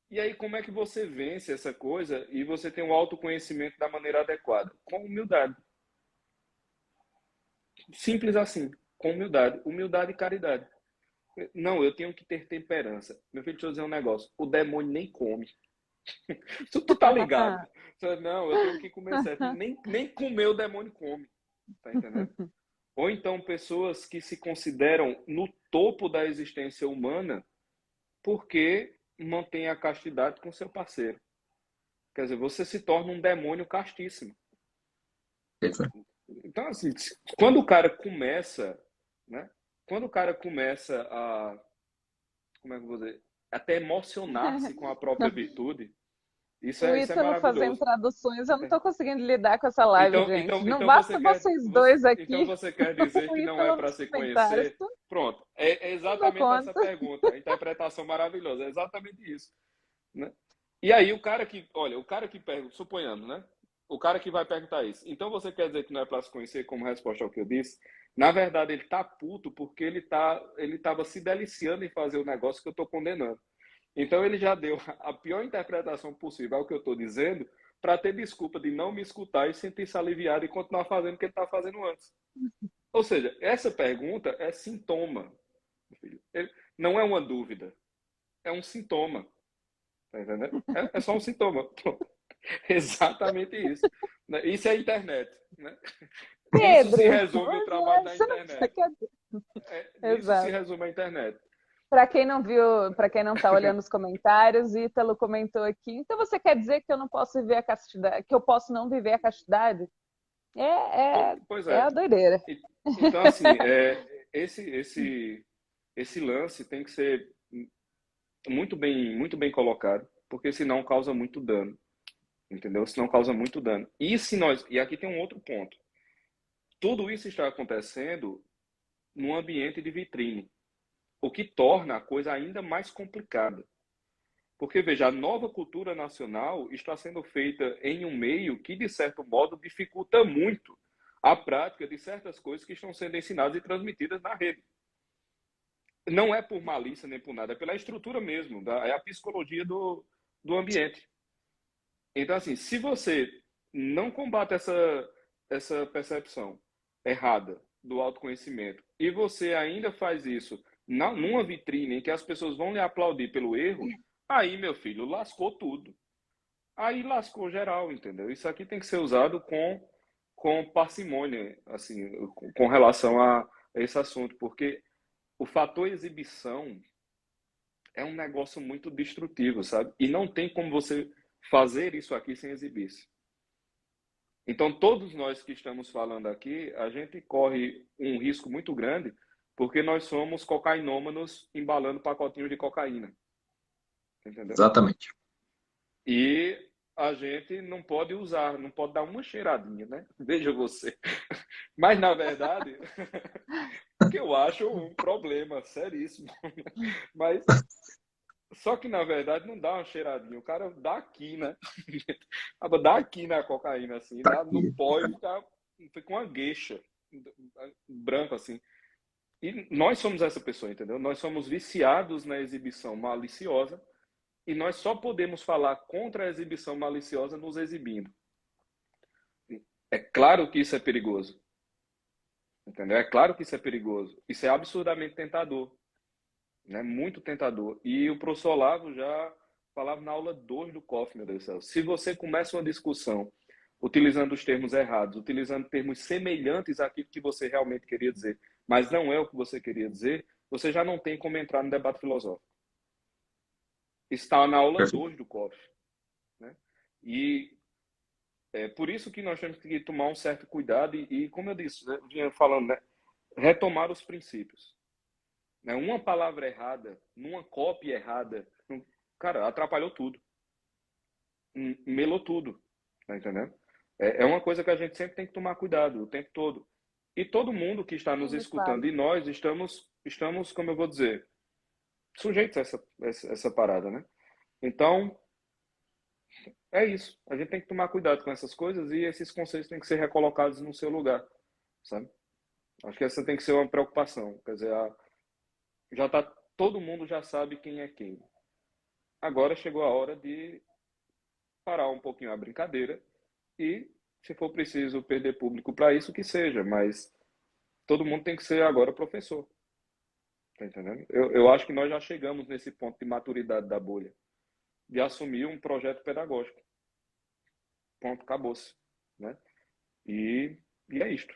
B: E aí, como é que você vence essa coisa e você tem um autoconhecimento da maneira adequada? Com humildade. Simples assim, com humildade. Humildade e caridade. Não, eu tenho que ter temperança. Meu filho, deixa eu dizer um negócio. O demônio nem come. Tu tá ligado? Não, eu tenho que comer certo. Nem comer o demônio come. Tá entendendo? Ou então pessoas que se consideram no topo da existência humana porque mantém a castidade com seu parceiro. Quer dizer, você se torna um demônio castíssimo.
C: perfeito.
B: Então, assim, quando o cara começa, né? Quando o cara começa como é que eu vou dizer? Até emocionar-se com a própria virtude,
A: O
B: isso é
A: Ítalo fazendo
B: maravilhoso.
A: traduções, eu não estou conseguindo lidar com essa live, gente. Não basta vocês dois
B: Então
A: aqui,
B: você quer dizer
A: o
B: que não é
A: Ítalo
B: para
A: nos
B: se
A: comentários.
B: conhecer? Pronto, é
A: Não dou
B: exatamente essa
A: conta.
B: pergunta, a interpretação maravilhosa, é exatamente isso, né? E aí o cara que pergunta, suponhamos, né? O cara que vai perguntar isso. Então você quer dizer que não é para se conhecer como resposta ao que eu disse? Na verdade, ele tá puto porque ele tava se deliciando em fazer o negócio que eu estou condenando. Então ele já deu a pior interpretação possível ao que eu estou dizendo para ter desculpa de não me escutar e sentir-se aliviado e continuar fazendo o que ele está fazendo antes. Ou seja, essa pergunta é sintoma, meu filho. Não é uma dúvida, é um sintoma. Tá entendendo? É só um sintoma. Exatamente isso. Isso é a internet. Né? Nisso se
A: Pedro,
B: resume o trabalho da
A: você não
B: internet.
A: quer...
B: Nisso se
A: Exato.
B: resume a internet.
A: Para quem não viu, para quem não está olhando os comentários, Ítalo comentou aqui. Então você quer dizer que eu não posso viver a castidade, que eu posso não viver a castidade?
B: Pois
A: É
B: é.
A: a doideira.
B: Então, assim, esse lance tem que ser muito bem colocado, porque senão causa muito dano. Entendeu? Senão causa muito dano. E aqui tem um outro ponto. Tudo isso está acontecendo num ambiente de vitrine, o que torna a coisa ainda mais complicada. Porque, veja, a nova cultura nacional está sendo feita em um meio que, de certo modo, dificulta muito a prática de certas coisas que estão sendo ensinadas e transmitidas na rede. Não é por malícia nem por nada, é pela estrutura mesmo, é a psicologia do ambiente. Então, assim, se você não combate essa percepção errada do autoconhecimento e você ainda faz isso numa vitrine em que as pessoas vão lhe aplaudir pelo erro, aí, meu filho, lascou tudo. Aí lascou geral, entendeu? Isso aqui tem que ser usado com parcimônia, assim, com relação a esse assunto, porque o fator exibição é um negócio muito destrutivo, sabe? E não tem como você fazer isso aqui sem exibir-se. Então, todos nós que estamos falando aqui, a gente corre um risco muito grande, porque nós somos cocainômanos embalando pacotinhos de cocaína. Entendeu?
C: Exatamente.
B: E a gente não pode usar, não pode dar uma cheiradinha, né? Veja você. Mas, na verdade, que eu acho um problema seríssimo. Mas, só que na verdade não dá uma cheiradinha. O cara dá aqui, né? Dá aqui na cocaína, assim,
C: Tá
B: dá no
C: aqui.
B: pó e fica uma gueixa branca, assim. E nós somos essa pessoa, entendeu? Nós somos viciados na exibição maliciosa e nós só podemos falar contra a exibição maliciosa nos exibindo. É claro que isso é perigoso, entendeu? É claro que isso é perigoso. Isso é absurdamente tentador, né? Muito tentador. E o professor Olavo já falava na aula 2 do COF, meu Deus do céu. Se você começa uma discussão utilizando os termos errados, utilizando termos semelhantes àquilo que você realmente queria dizer, mas não é o que você queria dizer, você já não tem como entrar no debate filosófico. Está na aula 2 do COF, né? E é por isso que nós temos que tomar um certo cuidado e como eu disse, né, vinha falando, né, retomar os princípios. Né? Uma palavra errada, numa cópia errada, cara, atrapalhou tudo. Melou tudo, tá entendendo? É uma coisa que a gente sempre tem que tomar cuidado o tempo todo. E todo mundo que está nos
A: Claro.
B: escutando e nós estamos, como eu vou dizer, sujeitos a essa parada, né? Então, é isso. A gente tem que tomar cuidado com essas coisas e esses conceitos têm que ser recolocados no seu lugar, sabe? Acho que essa tem que ser uma preocupação. Quer dizer, já tá, todo mundo já sabe quem é quem. Agora chegou a hora de parar um pouquinho a brincadeira e, se for preciso perder público para isso, que seja, mas todo mundo tem que ser agora professor, tá entendendo? Eu acho que nós já chegamos nesse ponto de maturidade da bolha, de assumir um projeto pedagógico. Ponto, acabou-se, né? E, e é isto.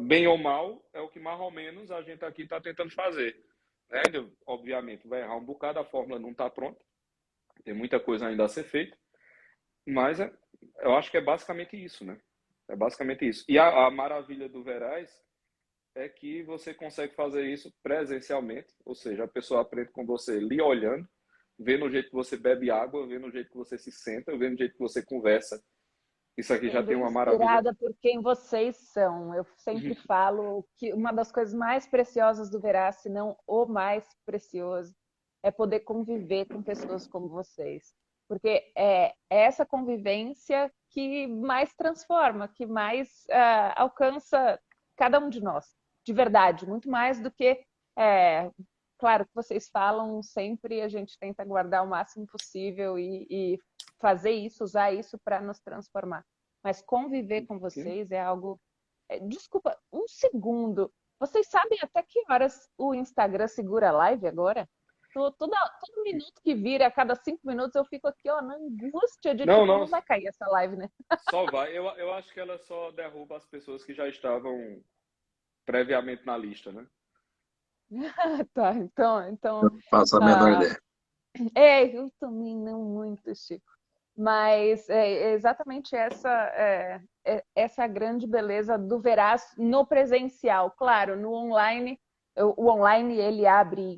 B: Bem ou mal, é o que mais ou menos a gente aqui está tentando fazer. Né? Obviamente, vai errar um bocado, a fórmula não está pronta, tem muita coisa ainda a ser feita, mas eu acho que é basicamente isso, né? É basicamente isso. E a maravilha do Veraz é que você consegue fazer isso presencialmente, ou seja, a pessoa aprende com você lhe olhando, vendo o jeito que você bebe água, vendo o jeito que você se senta, vendo o jeito que você conversa. Isso aqui já
A: Sendo
B: tem uma maravilha.
A: inspirada por quem vocês são. Eu sempre falo que uma das coisas mais preciosas do Verá, se não o mais precioso, é poder conviver com pessoas como vocês. Porque é essa convivência que mais transforma, que mais alcança cada um de nós, de verdade, muito mais do que, claro que vocês falam sempre, a gente tenta guardar o máximo possível e fazer isso, usar isso para nos transformar. Mas conviver com vocês é algo. Desculpa, um segundo. Vocês sabem até que horas o Instagram segura a live agora? Todo minuto que vira, a cada 5 minutos, eu fico aqui, ó, na angústia de
B: Não,
A: tipo,
B: não,
A: não vai cair essa live, né?
B: só vai. Eu acho que ela só derruba as pessoas que já estavam previamente na lista, né?
A: Tá, então,
C: Não faço a menor
A: ah,
C: ideia.
A: eu também não muito, Chico. Mas é exatamente essa a grande beleza do Verás no presencial. Claro, no online, o online ele abre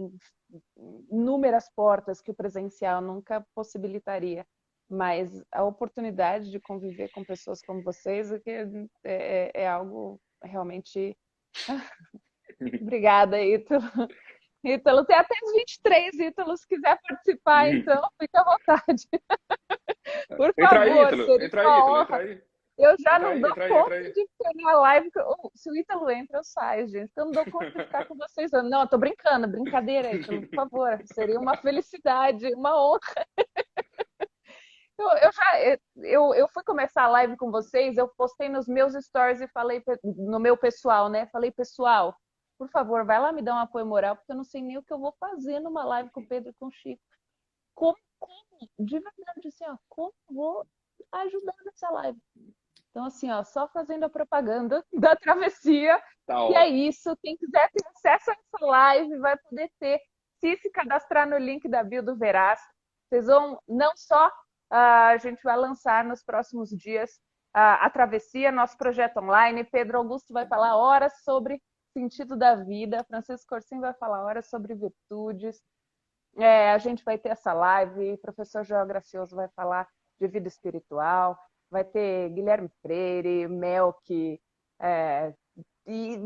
A: inúmeras portas que o presencial nunca possibilitaria. Mas a oportunidade de conviver com pessoas como vocês é algo realmente. Obrigada, Ítalo. Ítalo, tem até os 23 Ítalos, se quiser participar, então fica à vontade. Por favor, seria
B: Entra aí,
A: uma
B: Ítalo, entra
A: honra.
B: aí.
A: Eu já
B: Entra
A: não
B: aí,
A: dou
B: entra aí, entra
A: conta
B: aí.
A: de ficar na live. Se o Ítalo entra, eu saio, gente. Eu não dou conta de ficar com vocês. Não, eu tô brincando, brincadeira, Ítalo, por favor. Seria uma felicidade, uma honra. Eu fui começar a live com vocês, eu postei nos meus stories e falei no meu pessoal, né? Falei, pessoal, por favor, vai lá me dar um apoio moral, porque eu não sei nem o que eu vou fazer numa live com o Pedro e com o Chico. Como, de verdade, assim, ó, como vou ajudar nessa live? Então, assim, ó, só fazendo a propaganda da travessia.
B: Tá
A: E é
B: ótimo.
A: isso. Quem quiser ter acesso a essa live vai poder ter, se cadastrar no link da bio do Verás. Vocês vão, não só a gente vai lançar nos próximos dias a travessia, nosso projeto online. Pedro Augusto vai falar horas sobre sentido da vida. Francisco Corsim vai falar horas sobre virtudes. A gente vai ter essa live. O professor João Gracioso vai falar de vida espiritual. Vai ter Guilherme Freire, Melk, e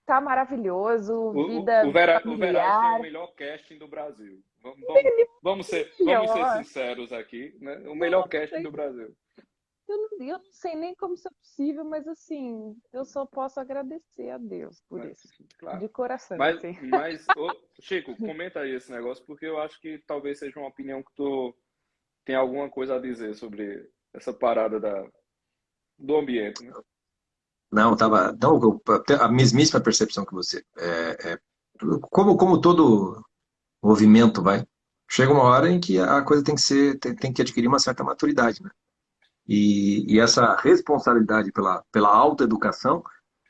A: tá maravilhoso,
B: O
A: vida
B: Veraz tem o
A: familiar.
B: melhor casting do Brasil. Vamos ser
A: Melhor.
B: sinceros aqui, né? O melhor
A: Não
B: casting
A: sei,
B: do Brasil.
A: eu não sei nem como isso é possível, mas assim, eu só posso agradecer a Deus por
B: Mas,
A: isso.
B: claro.
A: De coração,
B: Mas,
A: assim.
B: mas ô, Chico, comenta aí esse negócio, porque eu acho que talvez seja uma opinião que tu tem alguma coisa a dizer sobre essa parada do ambiente, né?
C: Não, tava, não, a mesmíssima percepção que você. Como todo movimento vai, chega uma hora em que a coisa tem que adquirir uma certa maturidade, né? E essa responsabilidade pela autoeducação,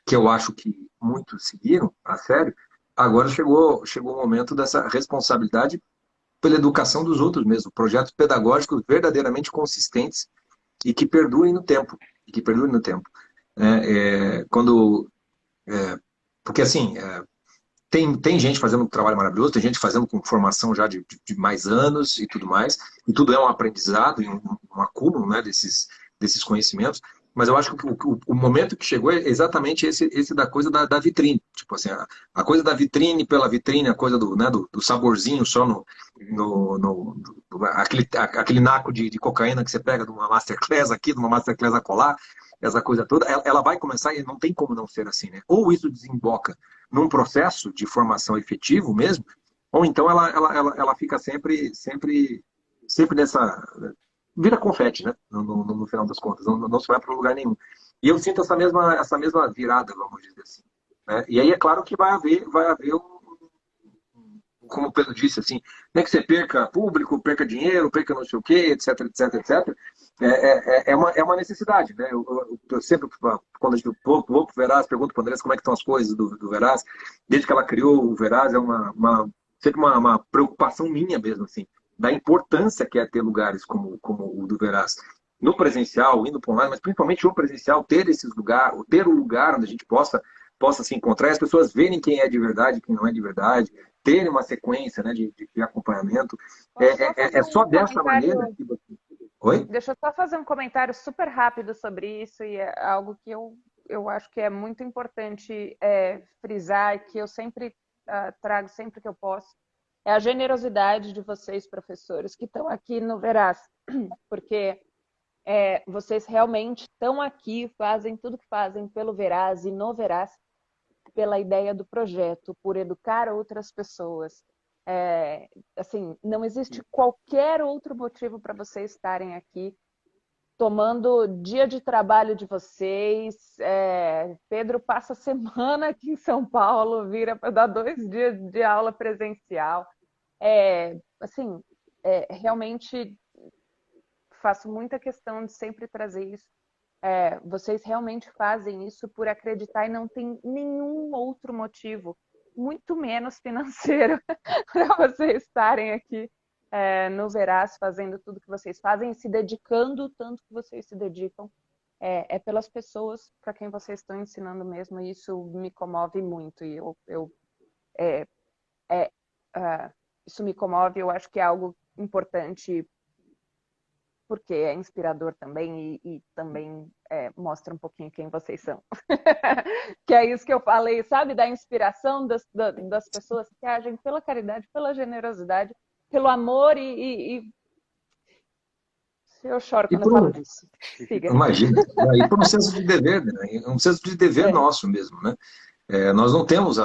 C: que eu acho que muitos seguiram a sério, agora chegou o momento dessa responsabilidade pela educação dos outros mesmo, projetos pedagógicos verdadeiramente consistentes e que perdurem no tempo, e que perdurem no tempo. Quando, porque assim, tem gente fazendo um trabalho maravilhoso, tem gente fazendo com formação já de mais anos e tudo mais, e tudo é um aprendizado e um acúmulo, né, desses conhecimentos, mas eu acho que o momento que chegou é exatamente esse da coisa da vitrine. Tipo assim, a coisa da vitrine pela vitrine, a coisa do saborzinho só aquele naco de cocaína que você pega de uma masterclass aqui, de uma masterclass acolá, essa coisa toda, ela vai começar e não tem como não ser assim, né? Ou isso desemboca num processo de formação efetivo mesmo, ou então ela fica sempre nessa. Vira confete, né? No final das contas, não se vai para lugar nenhum. E eu sinto essa mesma virada, vamos dizer assim. Né? E aí é claro que vai haver como o Pedro disse, assim, nem que você perca público, perca dinheiro, perca não sei o quê, etc, etc, etc. É uma necessidade, né? Eu sempre, quando eu vou para o Veraz, pergunto para o Andrés como é que estão as coisas do Veraz. Desde que ela criou o Veraz, sempre uma preocupação minha mesmo, assim, da importância que é ter lugares como o do Veraz. No presencial, indo para online, mas principalmente no presencial, ter esses lugares, ter um lugar onde a gente possa se encontrar e as pessoas verem quem é de verdade e quem não é de verdade, terem uma sequência, né, de acompanhamento.
A: Posso só fazer
C: É só
A: um
C: dessa maneira
A: comentário?
C: que você... Oi?
A: Deixa eu só fazer um comentário super rápido sobre isso, e é algo que eu acho que é muito importante frisar e que eu sempre trago sempre que eu posso. É a generosidade de vocês, professores, que estão aqui no Veraz, porque vocês realmente estão aqui, fazem tudo que fazem pelo Veraz e no Veraz, pela ideia do projeto, por educar outras pessoas. Assim, não existe qualquer outro motivo para vocês estarem aqui tomando dia de trabalho de vocês. Pedro passa a semana aqui em São Paulo, vira para dar 2 dias de aula presencial. Assim, realmente faço muita questão de sempre trazer isso. Vocês realmente fazem isso por acreditar e não tem nenhum outro motivo, muito menos financeiro, para vocês estarem aqui no Veraz fazendo tudo que vocês fazem e se dedicando o tanto que vocês se dedicam. É pelas pessoas para quem vocês estão ensinando mesmo, e isso me comove muito. E isso me comove, eu acho que é algo importante porque é inspirador também e também mostra um pouquinho quem vocês são. Que é isso que eu falei, sabe? Da inspiração das pessoas que agem pela caridade, pela generosidade, pelo amor e eu choro
C: E
A: quando eu
C: por
A: falo disso. Siga.
C: imagina, e por um senso de dever, né? Um senso de dever nosso mesmo, né? Nós não temos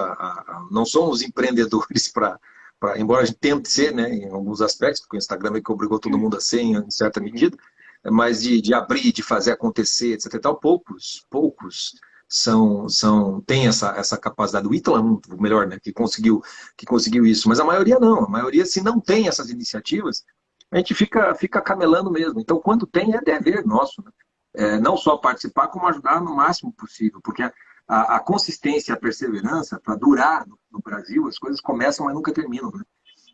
C: não somos empreendedores embora a gente tente ser, né, em alguns aspectos, porque o Instagram é que obrigou todo mundo a ser em certa medida, mas de abrir, de fazer acontecer, etc. E tal, poucos têm essa capacidade. O Ítalo é o melhor, né, que conseguiu isso, mas a maioria não. A maioria, se não tem essas iniciativas, a gente fica camelando mesmo. Então, quando tem, é dever nosso, né? Não só participar, como ajudar no máximo possível, porque a consistência e a perseverança, para durar no Brasil, as coisas começam, mas nunca terminam, né?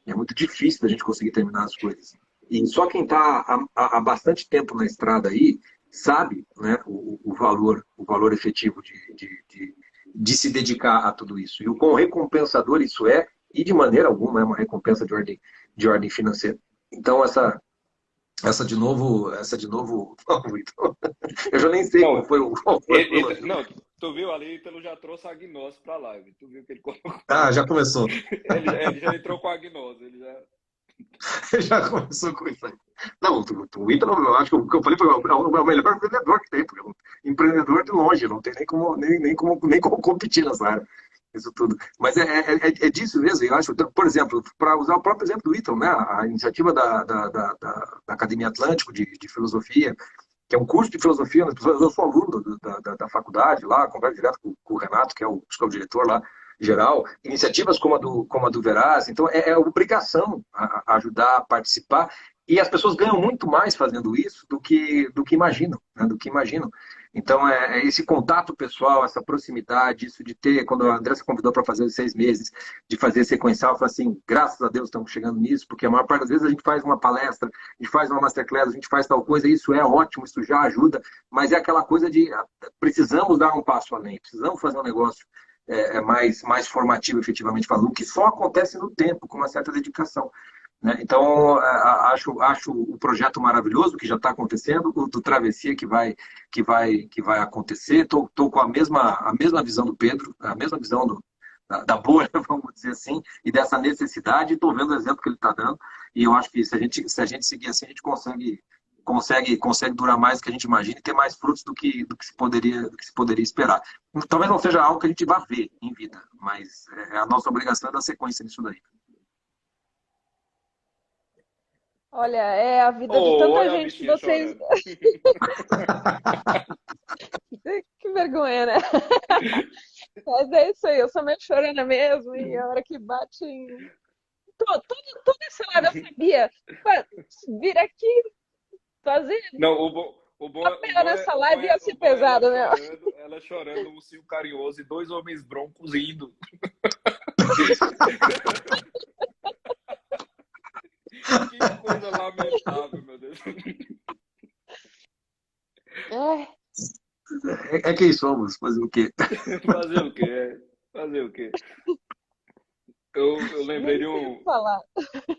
C: É muito difícil da gente conseguir terminar as coisas. E só quem está há bastante tempo na estrada aí sabe, né, o valor efetivo de se dedicar a tudo isso. E o quão recompensador isso é, e de maneira alguma é uma recompensa de ordem financeira. Então, essa de novo, eu já nem sei
B: Não,
C: qual foi o
B: não,
C: elogio.
B: Tu viu ali, Ítalo já trouxe a gnose pra live. Tu viu que ele colocou.
C: Ah, já começou.
B: Ele já entrou com a gnose. Ele já...
C: Já começou com isso aí. Não, o Ítalo, eu acho que o que eu falei foi o melhor vendedor que tem, porque é um empreendedor de longe, não tem nem como competir nessa área. Isso tudo. Mas é disso mesmo, eu acho. Por exemplo, para usar o próprio exemplo do Ítalo, né? A iniciativa da Academia Atlântico de Filosofia, que é um curso de filosofia, né? Eu sou aluno da faculdade lá, converso direto com o Renato, que é o diretor lá, geral, iniciativas como a do Veraz, então é obrigação ajudar a participar, e as pessoas ganham muito mais fazendo isso do que imaginam, né? Do que imaginam. Então, esse contato pessoal, essa proximidade, isso de ter, quando a Andressa convidou para fazer os 6 meses, de fazer sequencial, eu falei assim, graças a Deus estamos chegando nisso, porque a maior parte das vezes a gente faz uma palestra, a gente faz uma masterclass, a gente faz tal coisa, isso é ótimo, isso já ajuda, mas é aquela coisa de precisamos dar um passo além, precisamos fazer um negócio mais formativo, efetivamente falando, que só acontece no tempo, com uma certa dedicação. Né? Então, acho o projeto maravilhoso que já está acontecendo, o do Travessia que vai acontecer. Estou com a mesma visão do Pedro, a mesma visão da bolha, vamos dizer assim, e dessa necessidade. Estou vendo o exemplo que ele está dando, e eu acho que se a gente seguir assim, a gente consegue durar mais do que a gente imagina e ter mais frutos do que se poderia esperar. Talvez não seja algo que a gente vá ver em vida, mas a nossa obrigação é dar sequência nisso daí.
A: Olha, é a vida de
B: Oh,
A: tanta
B: olha a
A: gente que
B: bichinha
A: vocês.
B: chorando.
A: Que vergonha, né? Mas é isso aí, eu sou meio chorona mesmo, e a hora que bate em. Toda essa live eu sabia. Vir aqui fazer
B: Não, o bom
A: papel
B: é,
A: nessa
B: o bom
A: live ia
B: é,
A: ser
B: o bom é
A: pesado, né?
B: ela chorando, um cio carinhoso e dois homens broncos indo. Que coisa lamentável, meu Deus.
A: É,
C: É quem somos, fazer o quê?
B: Fazer o quê? Fazer o quê? Eu lembrei
A: nem
B: de
A: sei o
B: um,
A: que falar.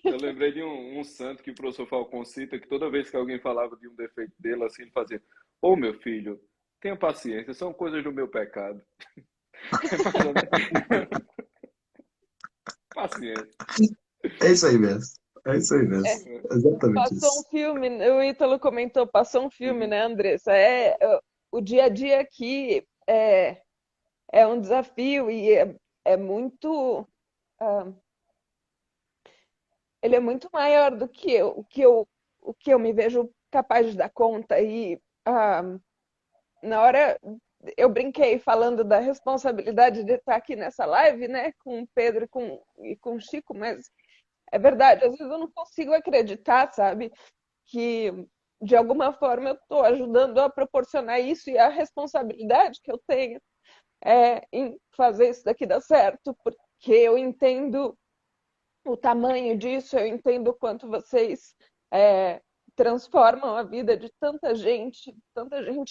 B: eu lembrei de um santo que o professor Falcon cita, que toda vez que alguém falava de um defeito dele, assim, ele fazia: Ô meu filho, tenha paciência, são coisas do meu pecado. É mais ou menos. Paciência.
C: É isso aí mesmo. É isso aí mesmo.
A: É,
C: É exatamente
A: passou um
C: isso.
A: filme, o Ítalo comentou, passou um filme,
B: Uhum.
A: né, Andressa? O dia a dia aqui é um desafio e é muito. ah, Ele é muito maior do que o que eu me vejo capaz de dar conta. E ah, na hora eu brinquei falando da responsabilidade de estar aqui nessa live, né, com o Pedro e com o Chico, mas é verdade, às vezes eu não consigo acreditar, sabe, que de alguma forma eu estou ajudando a proporcionar isso e a responsabilidade que eu tenho em fazer isso daqui dar certo, porque eu entendo o tamanho disso, eu entendo o quanto vocês é, transformam a vida de tanta gente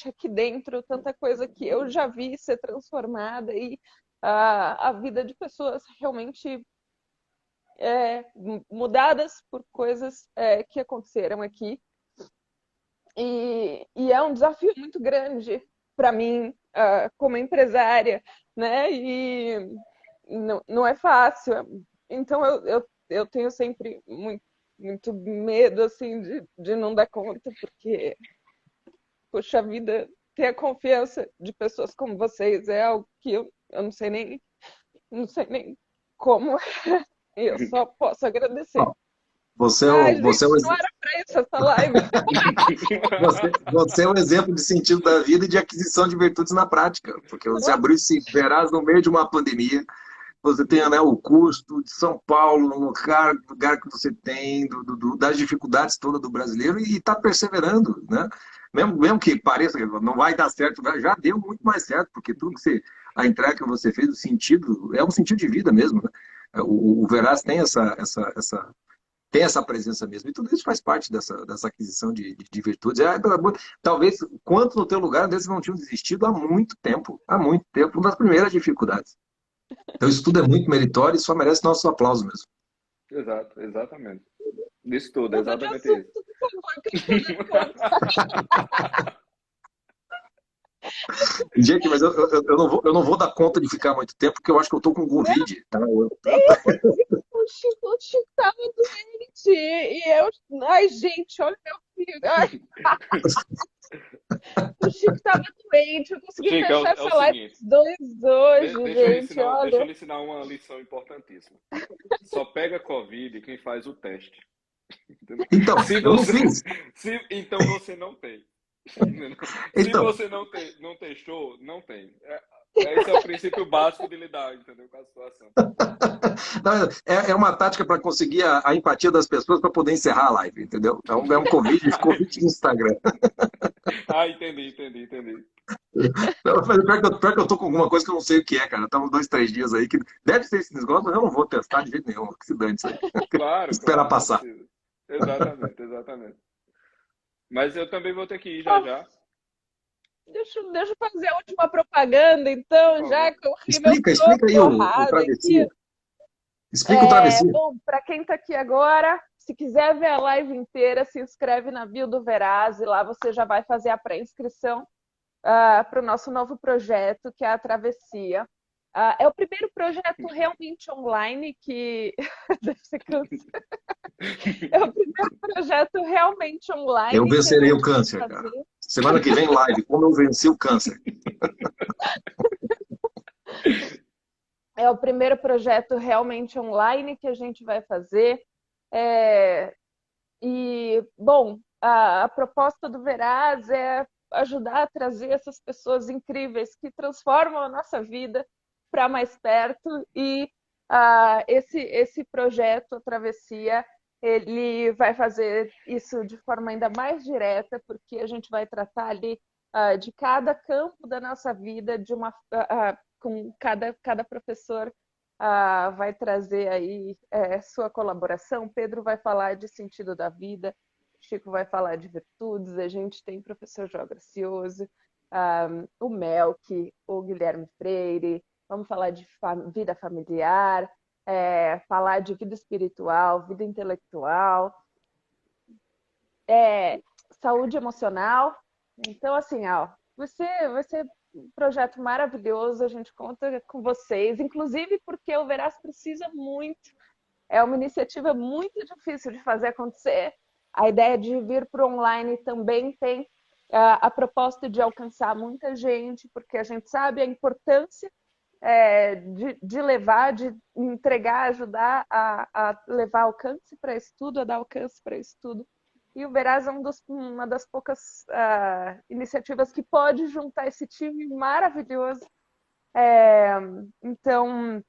A: aqui dentro, tanta coisa que eu já vi ser transformada e a vida de pessoas realmente mudadas por coisas que aconteceram aqui. E é um desafio muito grande para mim, como empresária, né? E não é fácil. Então eu tenho sempre muito medo assim de não dar conta, porque, poxa vida, ter a confiança de pessoas como vocês é algo que eu não sei nem como, e eu só posso agradecer.
C: Ó, Você é
A: Ai,
C: o, você é
A: gente,
C: o,
A: não era para isso essa live.
C: você é um exemplo de sentido da vida e de aquisição de virtudes na prática, porque você abriu esse Verás no meio de uma pandemia. Você tem, né, o custo de São Paulo, no lugar que você tem, das dificuldades todas do brasileiro, e está perseverando, né? Mesmo que pareça que não vai dar certo, já deu muito mais certo, porque a entrega que você fez, o sentido, é um sentido de vida mesmo, né? O Veraz tem essa presença mesmo, e tudo isso faz parte dessa aquisição de virtudes. Talvez, quantos no teu lugar, desses não tinham desistido há muito tempo, uma das primeiras dificuldades. Então, isso tudo é muito meritório e só merece nosso aplauso mesmo.
B: Exato, exatamente. Isso tudo,
A: Muda de
B: exatamente
A: assunto,
B: isso.
A: por favor, que eu estou dando conta.
C: Gente, mas eu não vou dar conta de ficar muito tempo, porque eu acho que eu tô com Covid. Tá?
A: O Chico tava doente. E eu. Ai, gente, olha meu filho. Ai, o Chico tava doente. Eu consegui
B: Chico,
A: fechar
B: é o
A: essa live
B: seguinte,
A: dos dois hoje, gente.
B: deixa eu
A: Olha.
B: lhe ensinar uma lição importantíssima. Só pega Covid quem faz o teste. Entendeu?
C: Então,
B: Se
C: eu não
B: você,
C: fiz.
B: então você não tem. Entendeu? Se
C: Então,
B: você não testou, não tem. Esse é o princípio básico de lidar, entendeu, com a situação.
C: não, é uma tática para conseguir a empatia das pessoas para poder encerrar a live, entendeu? É um convite no Instagram.
B: Ah, entendi.
C: Não, mas pior que eu tô com alguma coisa que eu não sei o que é, cara. Tava 2, 3 dias aí que deve ser esse negócio, mas eu não vou testar de jeito nenhum. Que se dane isso aí.
B: Claro,
C: Esperar
B: não
C: passar.
B: precisa. Exatamente. Mas eu também vou ter que ir já.
A: Deixa eu fazer a última propaganda, então,
B: Por
A: já
B: favor.
A: que eu ri meu
C: Explica aí o
A: torrado aqui.
C: travessia. Explica o travessia.
A: Bom, para quem está aqui agora, se quiser ver a live inteira, se inscreve na bio do Veraz e lá você já vai fazer a pré-inscrição para o nosso novo projeto, que é a Travessia. É o primeiro projeto realmente online que. Deve ser câncer. É o primeiro projeto realmente
C: Eu
A: online que a
C: vencerei o
A: gente vai
C: câncer, cara.
A: fazer.
C: Semana que vem, live. Como eu venci o câncer.
A: É o primeiro projeto realmente online que a gente vai fazer. Bom, a proposta do Veraz é ajudar a trazer essas pessoas incríveis que transformam a nossa vida para mais perto. E esse projeto, a Travessia, ele vai fazer isso de forma ainda mais direta, porque a gente vai tratar ali de cada campo da nossa vida, com cada professor vai trazer aí sua colaboração. Pedro vai falar de sentido da vida, Chico vai falar de virtudes, a gente tem o professor João Gracioso, o Melk, o Guilherme Freire, vamos falar de vida familiar, falar de vida espiritual, vida intelectual, saúde emocional. Então, assim, vai ser um projeto maravilhoso, a gente conta com vocês, inclusive porque o Veraz precisa muito, é uma iniciativa muito difícil de fazer acontecer. A ideia de vir para o online também tem a proposta de alcançar muita gente, porque a gente sabe a importância de levar, de entregar, ajudar a levar alcance para estudo, a dar alcance para estudo. E o Veraz é uma das poucas iniciativas que pode juntar esse time maravilhoso. Então,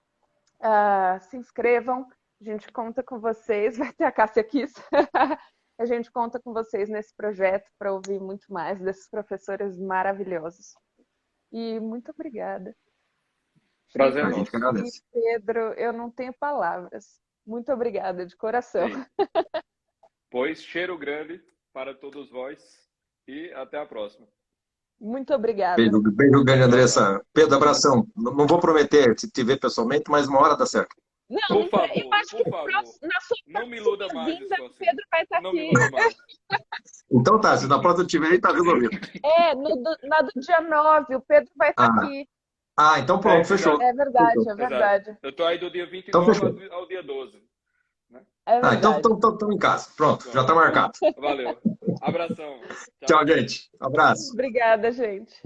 A: se inscrevam, a gente conta com vocês. Vai ter a Cássia Kiss. A gente conta com vocês nesse projeto para ouvir muito mais desses professores maravilhosos. E muito obrigada.
B: Prazer
C: A gente que
B: nosso.
C: agradece.
A: E Pedro, eu não tenho palavras. Muito obrigada, de coração.
B: Sim. Pois cheiro grande para todos vós e até a próxima.
A: Muito obrigada.
C: Beijo grande, Andressa. Pedro, abração. Não vou prometer te ver pessoalmente, mas uma hora dá certo.
A: Não,
B: Por favor,
A: eu acho que na sua
B: não me iluda mais,
A: vinda, o
B: assim.
A: Pedro vai estar
B: Não me
A: aqui.
B: iluda mais.
C: Então tá, se na próxima eu tiver aí, tá resolvido.
A: Na do dia 9, o Pedro vai estar aqui.
C: Então pronto, fechou.
A: É verdade,
C: Fechou.
A: é verdade.
B: Eu tô aí do dia
C: Então
B: 29
C: fechou.
B: ao dia 12.
A: É
C: Então
A: verdade.
C: estamos em casa. Pronto, já tá marcado.
B: Valeu. Abração.
C: Tchau, gente. Abraço.
A: Obrigada, gente.